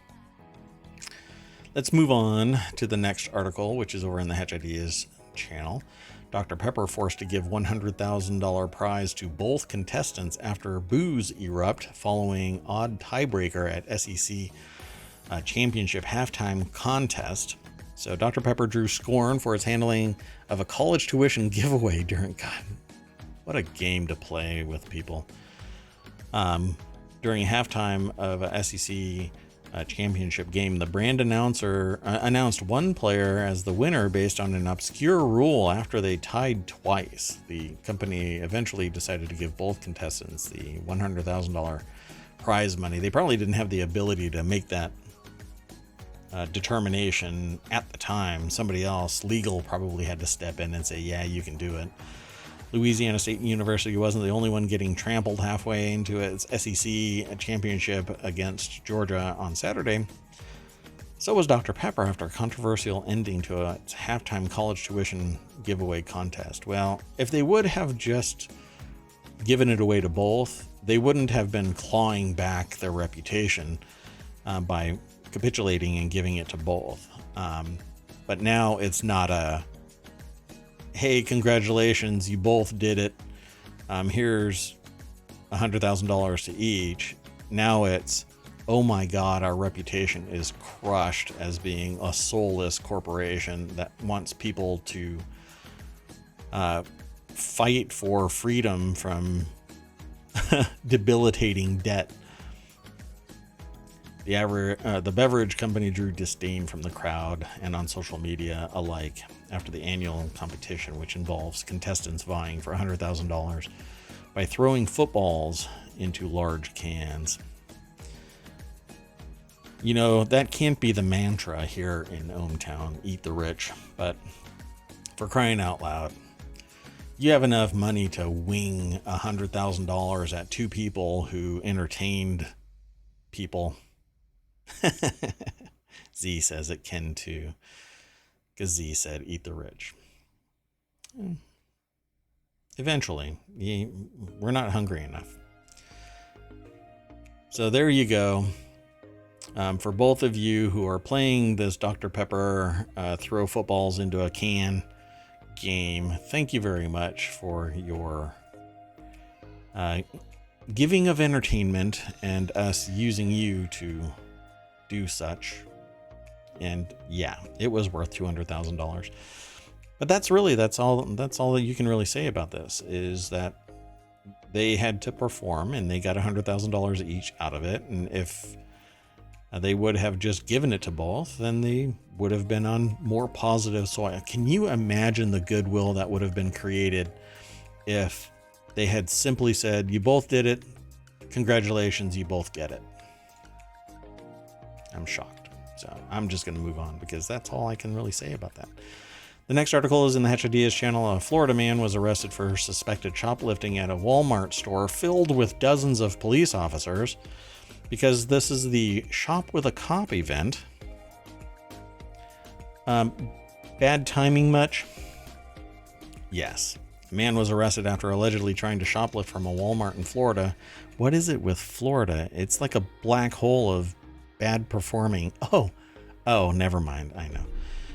Let's move on to the next article, which is over in the Hatch Ideas channel. Dr. Pepper forced to give $100,000 prize to both contestants after boos erupt following odd tiebreaker at SEC championship halftime contest. So Dr. Pepper drew scorn for its handling of a college tuition giveaway during, God, what a game to play with people. During halftime of a SEC championship game, the brand announcer announced one player as the winner based on an obscure rule after they tied twice. The company eventually decided to give both contestants the $100,000 prize money. They probably didn't have the ability to make that determination at the time. Somebody else, legal, probably had to step in and say, yeah, you can do it. Louisiana State University wasn't the only one getting trampled halfway into its SEC championship against Georgia on Saturday. So was Dr. Pepper after a controversial ending to its halftime college tuition giveaway contest. Well, if they would have just given it away to both, they wouldn't have been clawing back their reputation by capitulating and giving it to both. But now it's not a, hey, congratulations, you both did it. Here's $100,000 to each. Now it's, oh my God, our reputation is crushed as being a soulless corporation that wants people to fight for freedom from debilitating debt. The beverage company drew disdain from the crowd and on social media alike after the annual competition, which involves contestants vying for $100,000 by throwing footballs into large cans. You know, that can't be the mantra here in ohmTown, eat the rich, but for crying out loud, you have enough money to wing $100,000 at two people who entertained people. Z says it can too, because Z said eat the rich. Eventually, we're not hungry enough. So there you go. For both of you who are playing this Dr. Pepper throw footballs into a can game, thank you very much for your giving of entertainment and us using you to do such. And yeah, it was worth $200,000. But that's all that you can really say about this, is that they had to perform and they got $100,000 each out of it. And if they would have just given it to both, then they would have been on more positive soil. Can you imagine the goodwill that would have been created if they had simply said, you both did it, congratulations, you both get it? I'm shocked. So I'm just going to move on because that's all I can really say about that. The next article is in the Hatch Ideas channel. A Florida man was arrested for suspected shoplifting at a Walmart store filled with dozens of police officers, because this is the Shop with a Cop event. Bad timing much? Yes. A man was arrested after allegedly trying to shoplift from a Walmart in Florida. What is it with Florida? It's like a black hole of bad performing. Oh, never mind. I know.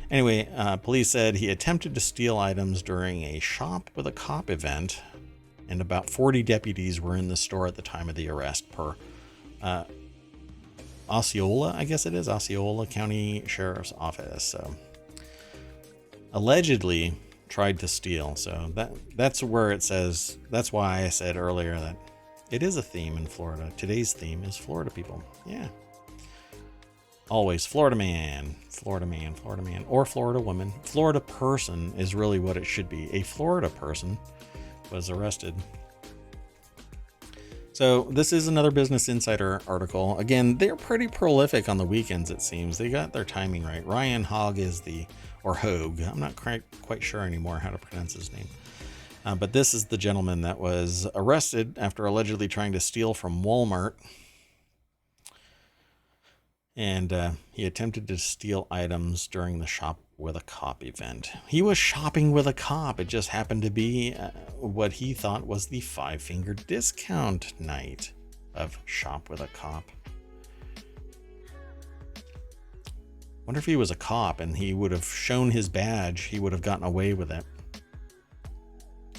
Anyway, police said he attempted to steal items during a Shop with a Cop event, and about 40 deputies were in the store at the time of the arrest, per Osceola, I guess it is, Osceola County Sheriff's Office. So allegedly tried to steal. So that's where it says, that's why I said earlier that it is a theme in Florida. Today's theme is Florida people. Yeah. Always Florida man, Florida man, Florida man, or Florida woman. Florida person is really what it should be. A Florida person was arrested. So this is another Business Insider article. Again, they're pretty prolific on the weekends, it seems. They got their timing right. Ryan Hogg or Hogue. I'm not quite sure anymore how to pronounce his name. But this is the gentleman that was arrested after allegedly trying to steal from Walmart. And he attempted to steal items during the Shop with a Cop event. He was shopping with a cop. It just happened to be what he thought was the 5-finger discount night of Shop with a Cop. Wonder if he was a cop and he would have shown his badge, he would have gotten away with it.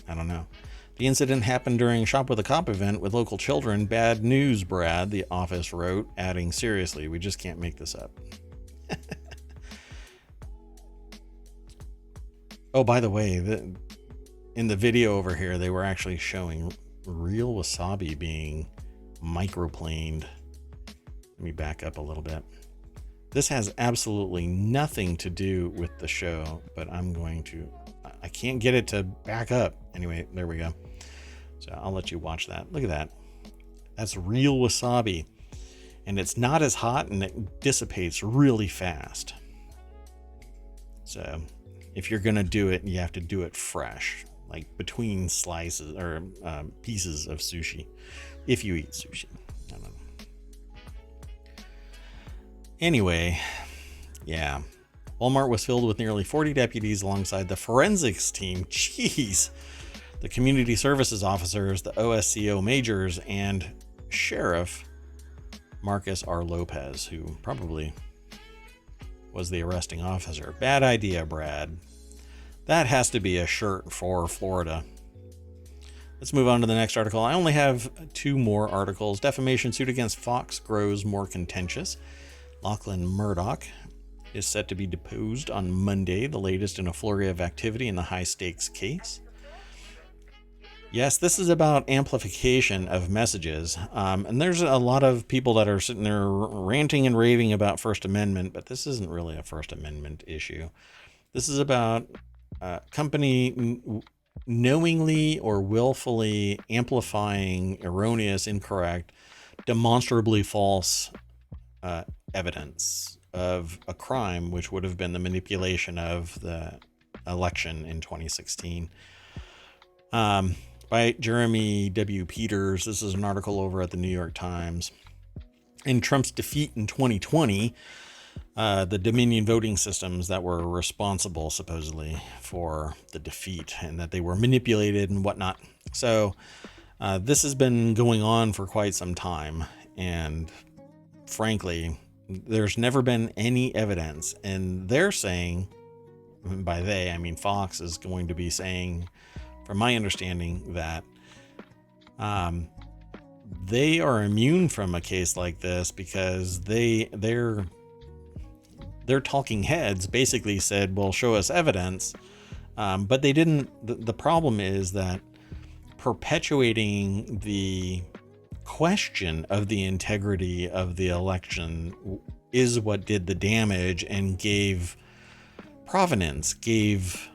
I don't know. The incident happened during Shop with a Cop event with local children. Bad news, Brad, the office wrote, adding, seriously, we just can't make this up. Oh, by the way, in the video over here, they were actually showing real wasabi being microplaned. Let me back up a little bit. This has absolutely nothing to do with the show, but I can't get it to back up. Anyway, there we go. So I'll let you watch that. Look at that. That's real wasabi. And it's not as hot and it dissipates really fast. So if you're going to do it, you have to do it fresh, like between slices or pieces of sushi. If you eat sushi. I don't know. Anyway, yeah. Walmart was filled with nearly 40 deputies alongside the forensics team. Jeez. The community services officers, the OSCO majors, and Sheriff Marcus R. Lopez, who probably was the arresting officer. Bad idea, Brad. That has to be a shirt for Florida. Let's move on to the next article. I only have 2 more articles. Defamation suit against Fox grows more contentious. Lachlan Murdoch is set to be deposed on Monday, the latest in a flurry of activity in the high-stakes case. Yes, this is about amplification of messages. And there's a lot of people that are sitting there ranting and raving about First Amendment, but this isn't really a First Amendment issue. This is about a company knowingly or willfully amplifying erroneous, incorrect, demonstrably false evidence of a crime, which would have been the manipulation of the election in 2016. By Jeremy W. Peters. This is an article over at the New York Times. In Trump's defeat in 2020, the Dominion voting systems that were responsible, supposedly, for the defeat and that they were manipulated and whatnot. So this has been going on for quite some time. And frankly, there's never been any evidence. And they're saying, by they, I mean Fox is going to be saying, from my understanding, that they are immune from a case like this because their talking heads basically said, well, show us evidence. But they didn't. The problem is that perpetuating the question of the integrity of the election is what did the damage and gave provenance, gave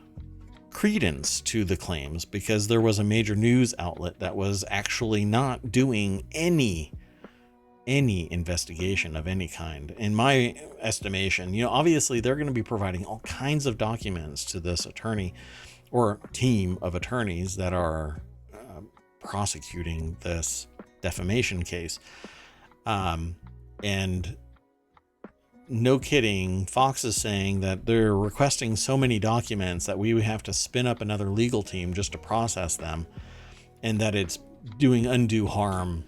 credence to the claims, because there was a major news outlet that was actually not doing any investigation of any kind. In my estimation, obviously they're going to be providing all kinds of documents to this attorney or team of attorneys that are prosecuting this defamation case. And no kidding, Fox is saying that they're requesting so many documents that we would have to spin up another legal team just to process them, and that it's doing undue harm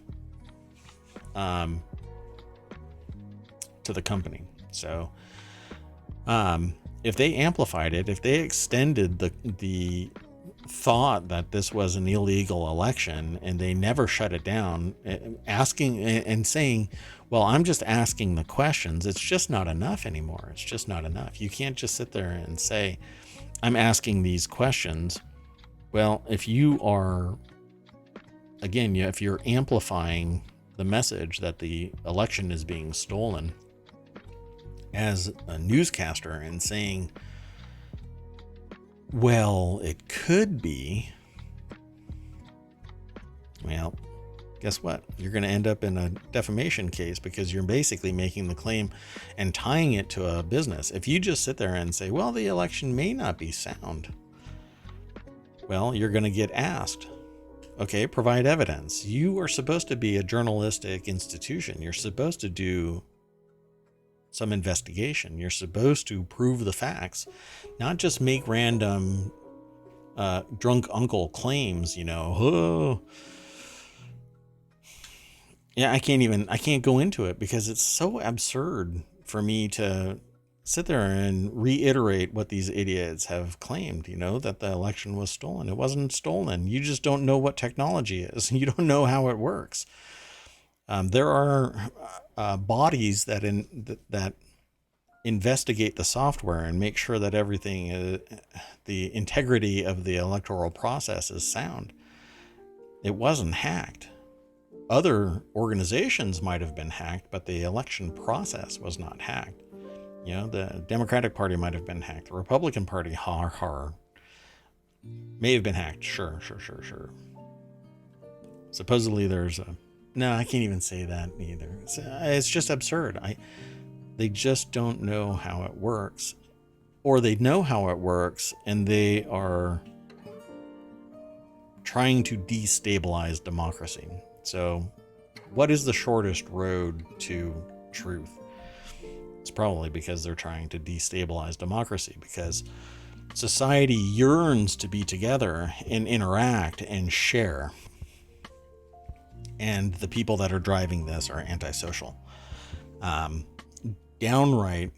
to the company. So if they amplified it, if they extended the thought that this was an illegal election and they never shut it down, asking and saying, well, I'm just asking the questions, it's just not enough anymore. It's just not enough. You can't just sit there and say, I'm asking these questions. Well, if you are, again, if you're amplifying the message that the election is being stolen as a newscaster and saying, well, it could be, well, guess what? You're going to end up in a defamation case because you're basically making the claim and tying it to a business. If you just sit there and say, well, the election may not be sound, well, you're going to get asked, okay, provide evidence. You are supposed to be a journalistic institution. You're supposed to do some investigation. You're supposed to prove the facts, not just make random drunk uncle claims, oh, yeah, I can't go into it because it's so absurd for me to sit there and reiterate what these idiots have claimed, that the election was stolen. It wasn't stolen. You just don't know what technology is. You don't know how it works. There are bodies that investigate the software and make sure that everything, the integrity of the electoral process is sound. It wasn't hacked. Other organizations might have been hacked, but the election process was not hacked. The Democratic Party might have been hacked. The Republican Party, may have been hacked. Sure. Supposedly no, I can't even say that either. It's just absurd. They just don't know how it works, or they know how it works and they are trying to destabilize democracy. So what is the shortest road to truth? It's probably because they're trying to destabilize democracy, because society yearns to be together and interact and share. And the people that are driving this are antisocial. Downright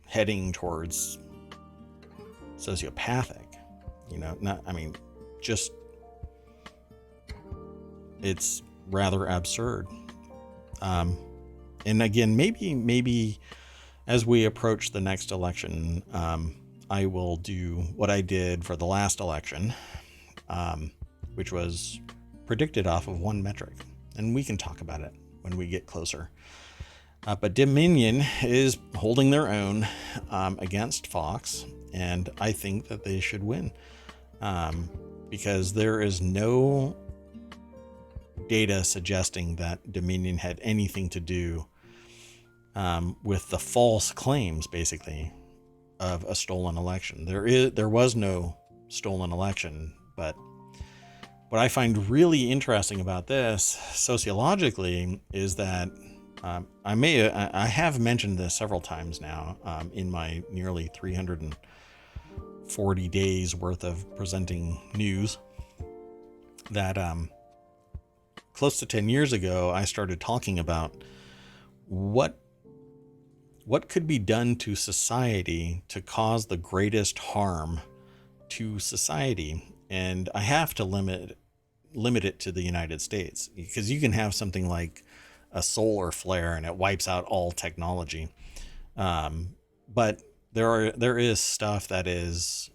heading towards sociopathic, it's rather absurd. And again, maybe as we approach the next election, I will do what I did for the last election, which was predicted off of one metric, and we can talk about it when we get closer. But Dominion is holding their own against Fox, and I think that they should win, because there is no data suggesting that Dominion had anything to do with the false claims, basically, of a stolen election. There was no stolen election, but what I find really interesting about this sociologically is that I have mentioned this several times now in my nearly 340 days worth of presenting news, that close to 10 years ago, I started talking about what could be done to society to cause the greatest harm to society. And I have to limit it to the United States, because you can have something like a solar flare and it wipes out all technology. But there is stuff that is,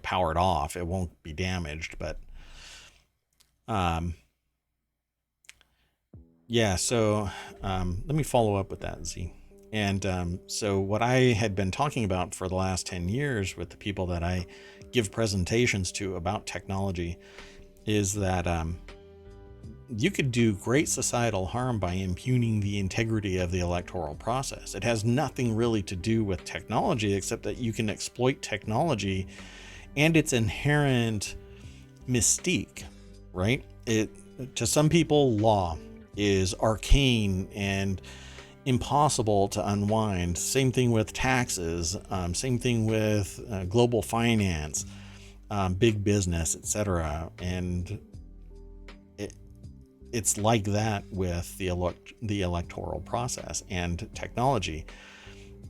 powered off. It won't be damaged, but so let me follow up with that, Z. And so what I had been talking about for the last 10 years with the people that I give presentations to about technology is that you could do great societal harm by impugning the integrity of the electoral process. It has nothing really to do with technology, except that you can exploit technology and its inherent mystique, right? To some people, law is arcane and impossible to unwind. Same thing with taxes, same thing with global finance, big business, etc. And it's like that with the electoral process and technology.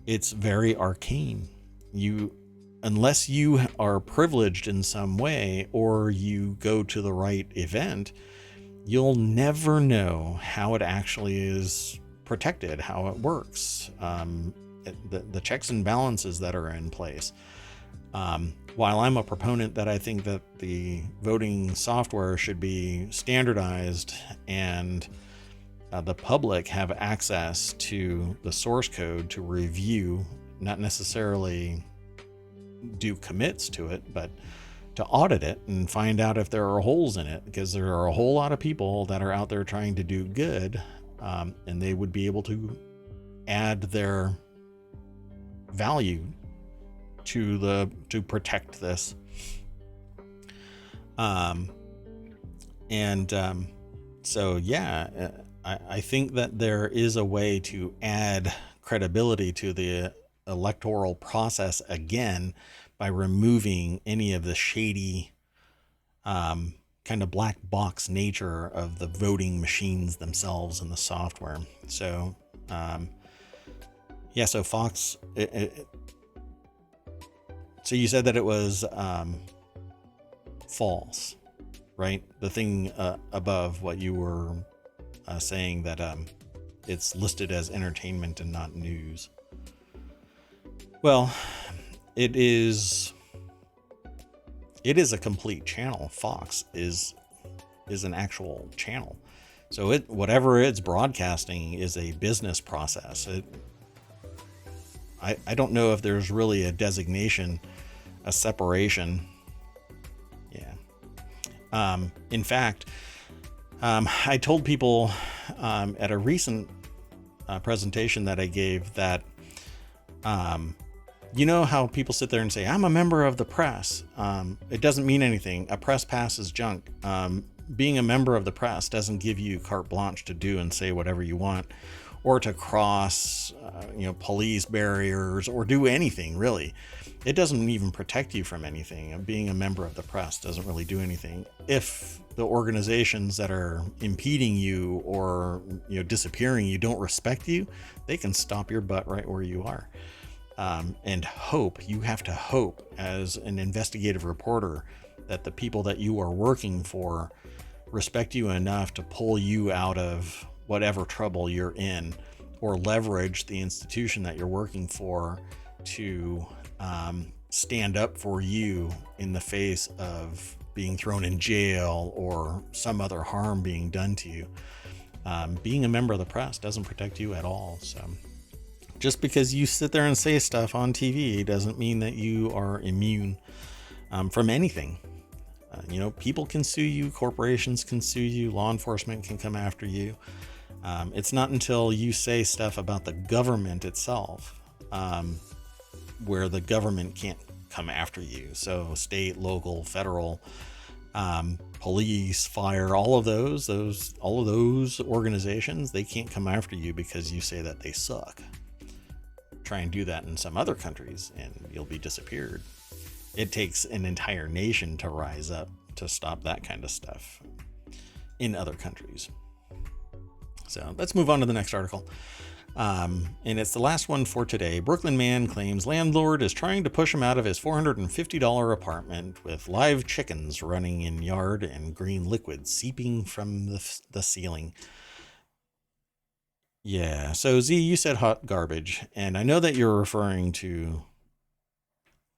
It's very arcane. Unless you are privileged in some way, or you go to the right event, you'll never know how it actually is protected, how it works, the checks and balances that are in place. While I'm a proponent that I think that the voting software should be standardized and the public have access to the source code to review, not necessarily do commits to it, but to audit it and find out if there are holes in it, because there are a whole lot of people that are out there trying to do good, and they would be able to add their value to protect this. So yeah, I think that there is a way to add credibility to the electoral process again by removing any of the shady kind of black box nature of the voting machines themselves and the software. So so Fox, so you said that it was false, right? The thing above what you were saying, that it's listed as entertainment and not news. Well, it is a complete channel. Fox is an actual channel. So whatever it's broadcasting is a business process. I don't know if there's really a designation, a separation. Yeah. In fact, I told people at a recent presentation that I gave that, you know how people sit there and say, I'm a member of the press. It doesn't mean anything. A press pass is junk. Being a member of the press doesn't give you carte blanche to do and say whatever you want, or to cross, police barriers, or do anything really. It doesn't even protect you from anything. Being a member of the press doesn't really do anything. If the organizations that are impeding you or disappearing you don't respect you, they can stop your butt right where you are. And you have to hope as an investigative reporter that the people that you are working for respect you enough to pull you out of whatever trouble you're in, or leverage the institution that you're working for to stand up for you in the face of being thrown in jail or some other harm being done to you. Being a member of the press doesn't protect you at all. So just because you sit there and say stuff on TV doesn't mean that you are immune from anything. People can sue you, corporations can sue you, law enforcement can come after you. It's not until you say stuff about the government itself where the government can't come after you. So state, local, federal, police, fire, all of those organizations, they can't come after you because you say that they suck. Try and do that in some other countries and you'll be disappeared. It takes an entire nation to rise up to stop that kind of stuff in other countries. So let's move on to the next article. And it's the last one for today. Brooklyn man claims landlord is trying to push him out of his $450 apartment with live chickens running in yard and green liquid seeping from the ceiling. Yeah, so Z, you said hot garbage, and I know that you're referring to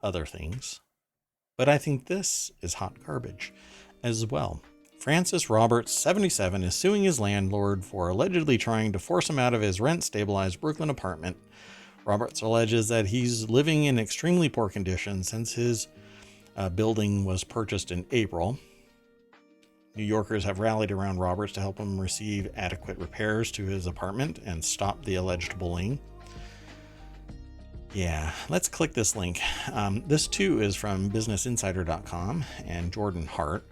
other things, but I think this is hot garbage as well. Francis Roberts, 77, is suing his landlord for allegedly trying to force him out of his rent-stabilized Brooklyn apartment. Roberts alleges that he's living in extremely poor condition since his building was purchased in April. New Yorkers have rallied around Roberts to help him receive adequate repairs to his apartment and stop the alleged bullying. Yeah, let's click this link. This too is from businessinsider.com and Jordan Hart.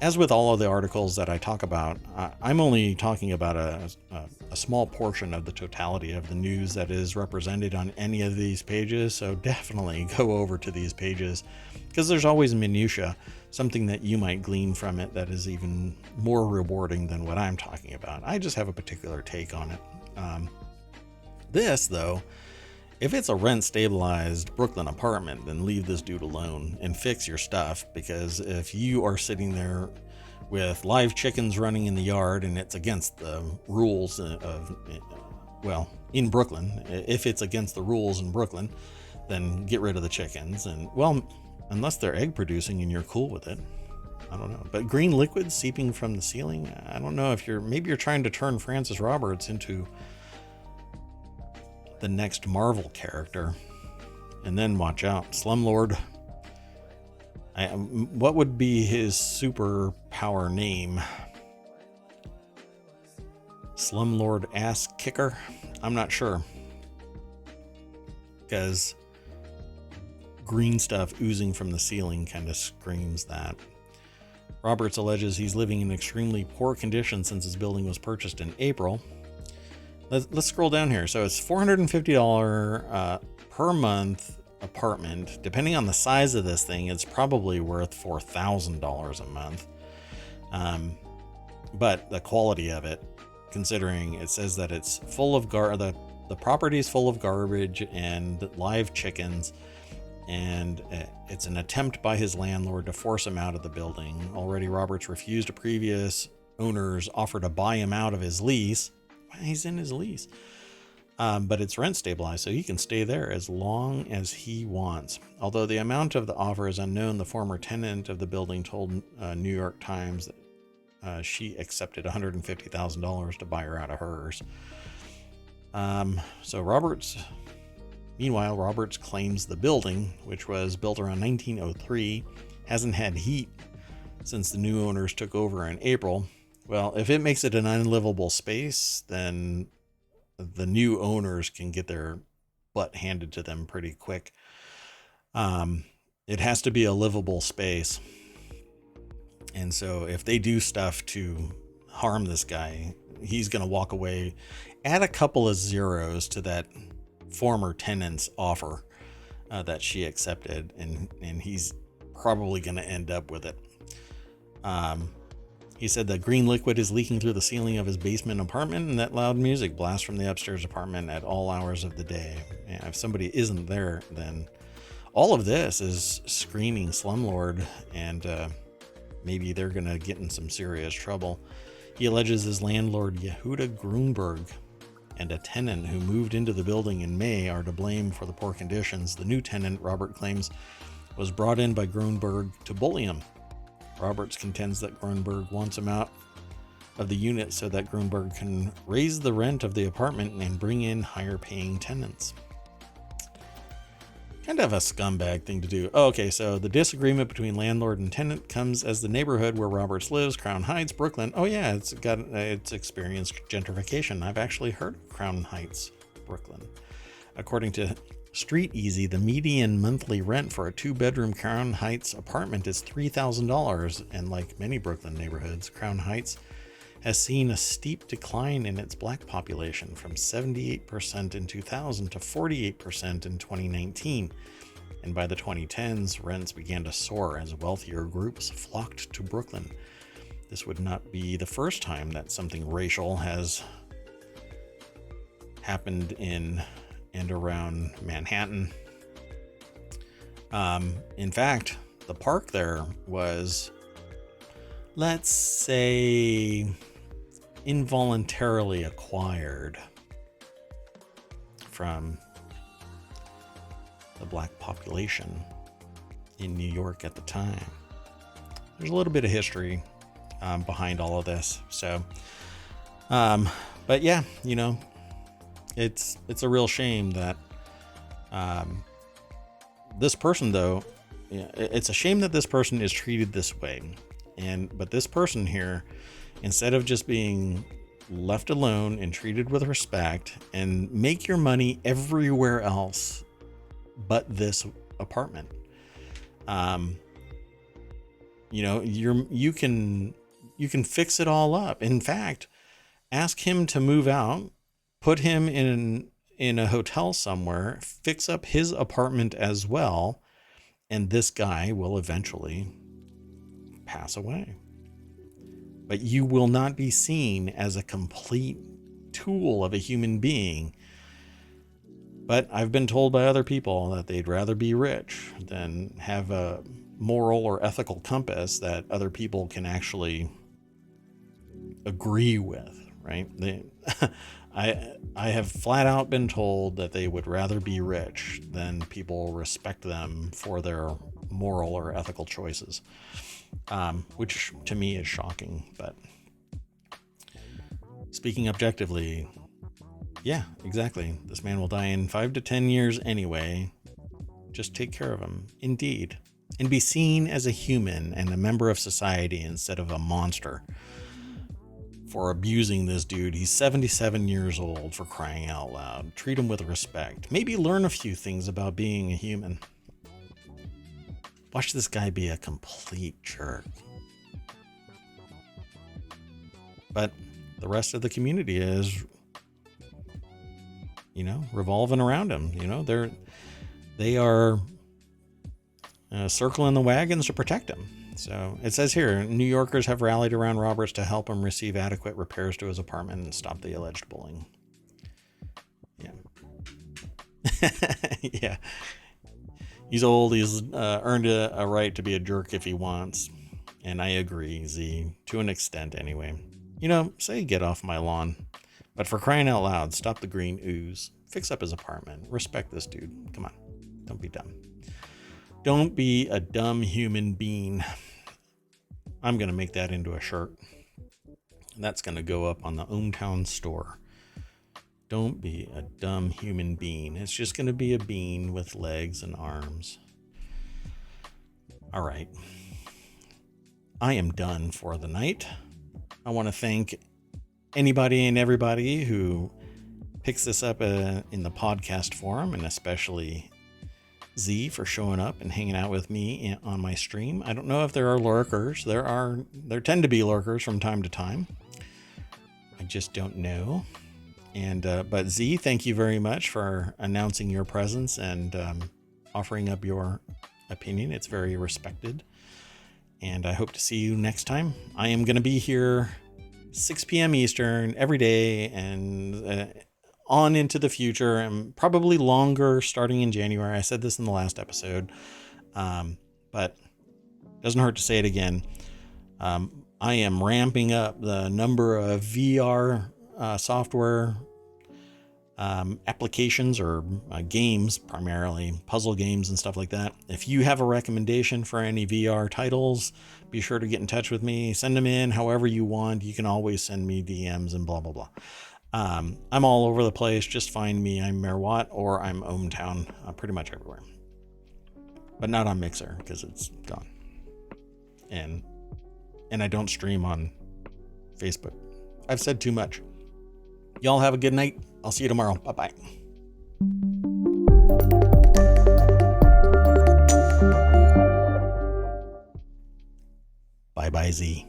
As with all of the articles that I talk about, I'm only talking about a small portion of the totality of the news that is represented on any of these pages. So definitely go over to these pages because there's always minutia, something that you might glean from it that is even more rewarding than what I'm talking about. I just have a particular take on it. This, though, if it's a rent-stabilized Brooklyn apartment, then leave this dude alone and fix your stuff, because if you are sitting there with live chickens running in the yard and it's against the rules in Brooklyn, if it's against the rules in Brooklyn, then get rid of the chickens. And, unless they're egg producing and you're cool with it, I don't know. But green liquid seeping from the ceiling, I don't know if maybe you're trying to turn Francis Roberts into the next Marvel character. And then watch out, slumlord What would be his superpower name? Slumlord Ass Kicker? I'm not sure. Because green stuff oozing from the ceiling kind of screams that. Roberts alleges he's living in extremely poor condition since his building was purchased in April. Let's scroll down here. So it's $450 per month apartment. Depending on the size of this thing, it's probably worth $4,000 a month. But the quality of it, considering it says that it's full of the property is full of garbage and live chickens, and it's an attempt by his landlord to force him out of the building. Already, Roberts refused a previous owner's offer to buy him out of his lease. He's in his lease. But it's rent stabilized, so he can stay there as long as he wants. Although the amount of the offer is unknown, the former tenant of the building told New York Times that she accepted $150,000 to buy her out of hers. Meanwhile, Roberts claims the building, which was built around 1903, hasn't had heat since the new owners took over in April. Well, if it makes it an unlivable space, then the new owners can get their butt handed to them pretty quick. It has to be a livable space. And so if they do stuff to harm this guy, he's going to walk away, add a couple of zeros to that former tenant's offer that she accepted, and he's probably going to end up with it. He said that green liquid is leaking through the ceiling of his basement apartment, and that loud music blasts from the upstairs apartment at all hours of the day. And if somebody isn't there, then all of this is screaming slumlord, and maybe they're going to get in some serious trouble. He alleges his landlord, Yehuda Grunberg, and a tenant who moved into the building in May are to blame for the poor conditions. The new tenant, Robert claims, was brought in by Grunberg to bully him. Roberts contends that Grunberg wants him out of the unit so that Grunberg can raise the rent of the apartment and bring in higher paying tenants. Kind of a scumbag thing to do. Oh, okay, so the disagreement between landlord and tenant comes as the neighborhood where Roberts lives, Crown Heights, Brooklyn. Oh yeah, it's experienced gentrification. I've actually heard of Crown Heights, Brooklyn. According to Street Easy, the median monthly rent for a 2-bedroom Crown Heights apartment is $3,000, and like many Brooklyn neighborhoods, Crown Heights has seen a steep decline in its black population from 78% in 2000 to 48% in 2019. And by the 2010s, rents began to soar as wealthier groups flocked to Brooklyn. This would not be the first time that something racial has happened in and around Manhattan. In fact, the park there was, let's say, involuntarily acquired from the black population in New York at the time. There's a little bit of history behind all of this. So, but yeah, you know, it's a real shame that this person, though, it's a shame that this person is treated this way. But this person here, instead of just being left alone and treated with respect and make your money everywhere else but this apartment, you know, you can fix it all up. In fact, ask him to move out, put him in a hotel somewhere, fix up his apartment as well, and this guy will eventually pass away. But you will not be seen as a complete tool of a human being. But I've been told by other people that they'd rather be rich than have a moral or ethical compass that other people can actually agree with, right? I have flat out been told that they would rather be rich than people respect them for their moral or ethical choices, which to me is shocking. But speaking objectively, yeah, exactly. This man will die in 5 to 10 years anyway. Just take care of him. Indeed. and be seen as a human and a member of society instead of a monster for abusing this dude. He's 77 years old, for crying out loud. Treat him with respect. Maybe learn a few things about being a human. Watch this guy be a complete jerk. But the rest of the community is, revolving around him. They are circling the wagons to protect him. So it says here, New Yorkers have rallied around Roberts to help him receive adequate repairs to his apartment and stop the alleged bullying. Yeah. Yeah. He's old. He's earned a right to be a jerk if he wants. And I agree, Z, to an extent anyway. Say get off my lawn. But for crying out loud, stop the green ooze. Fix up his apartment. Respect this dude. Come on. Don't be dumb. Don't be a dumb human being. I'm going to make that into a shirt. That's going to go up on the ohmTown store. Don't be a dumb human being. It's just going to be a bean with legs and arms. All right. I am done for the night. I want to thank anybody and everybody who picks this up in the podcast forum, and especially Z for showing up and hanging out with me on my stream. I don't know if there are lurkers. There tend to be lurkers from time to time. I just don't know. But Z, thank you very much for announcing your presence and offering up your opinion. It's very respected. And I hope to see you next time. I am going to be here 6 p.m. Eastern every day and on into the future, and probably longer starting in January. I said this in the last episode, but doesn't hurt to say it again. I am ramping up the number of VR software applications or games, primarily puzzle games and stuff like that. If you have a recommendation for any VR titles, be sure to get in touch with me. Send them in however you want. You can always send me DMs and blah, blah, blah. I'm all over the place. Just find me. I'm Mayor Watt or I'm ohmTown, pretty much everywhere. But not on Mixer because it's gone. And I don't stream on Facebook. I've said too much. Y'all have a good night. I'll see you tomorrow. Bye-bye. Bye-bye, Z.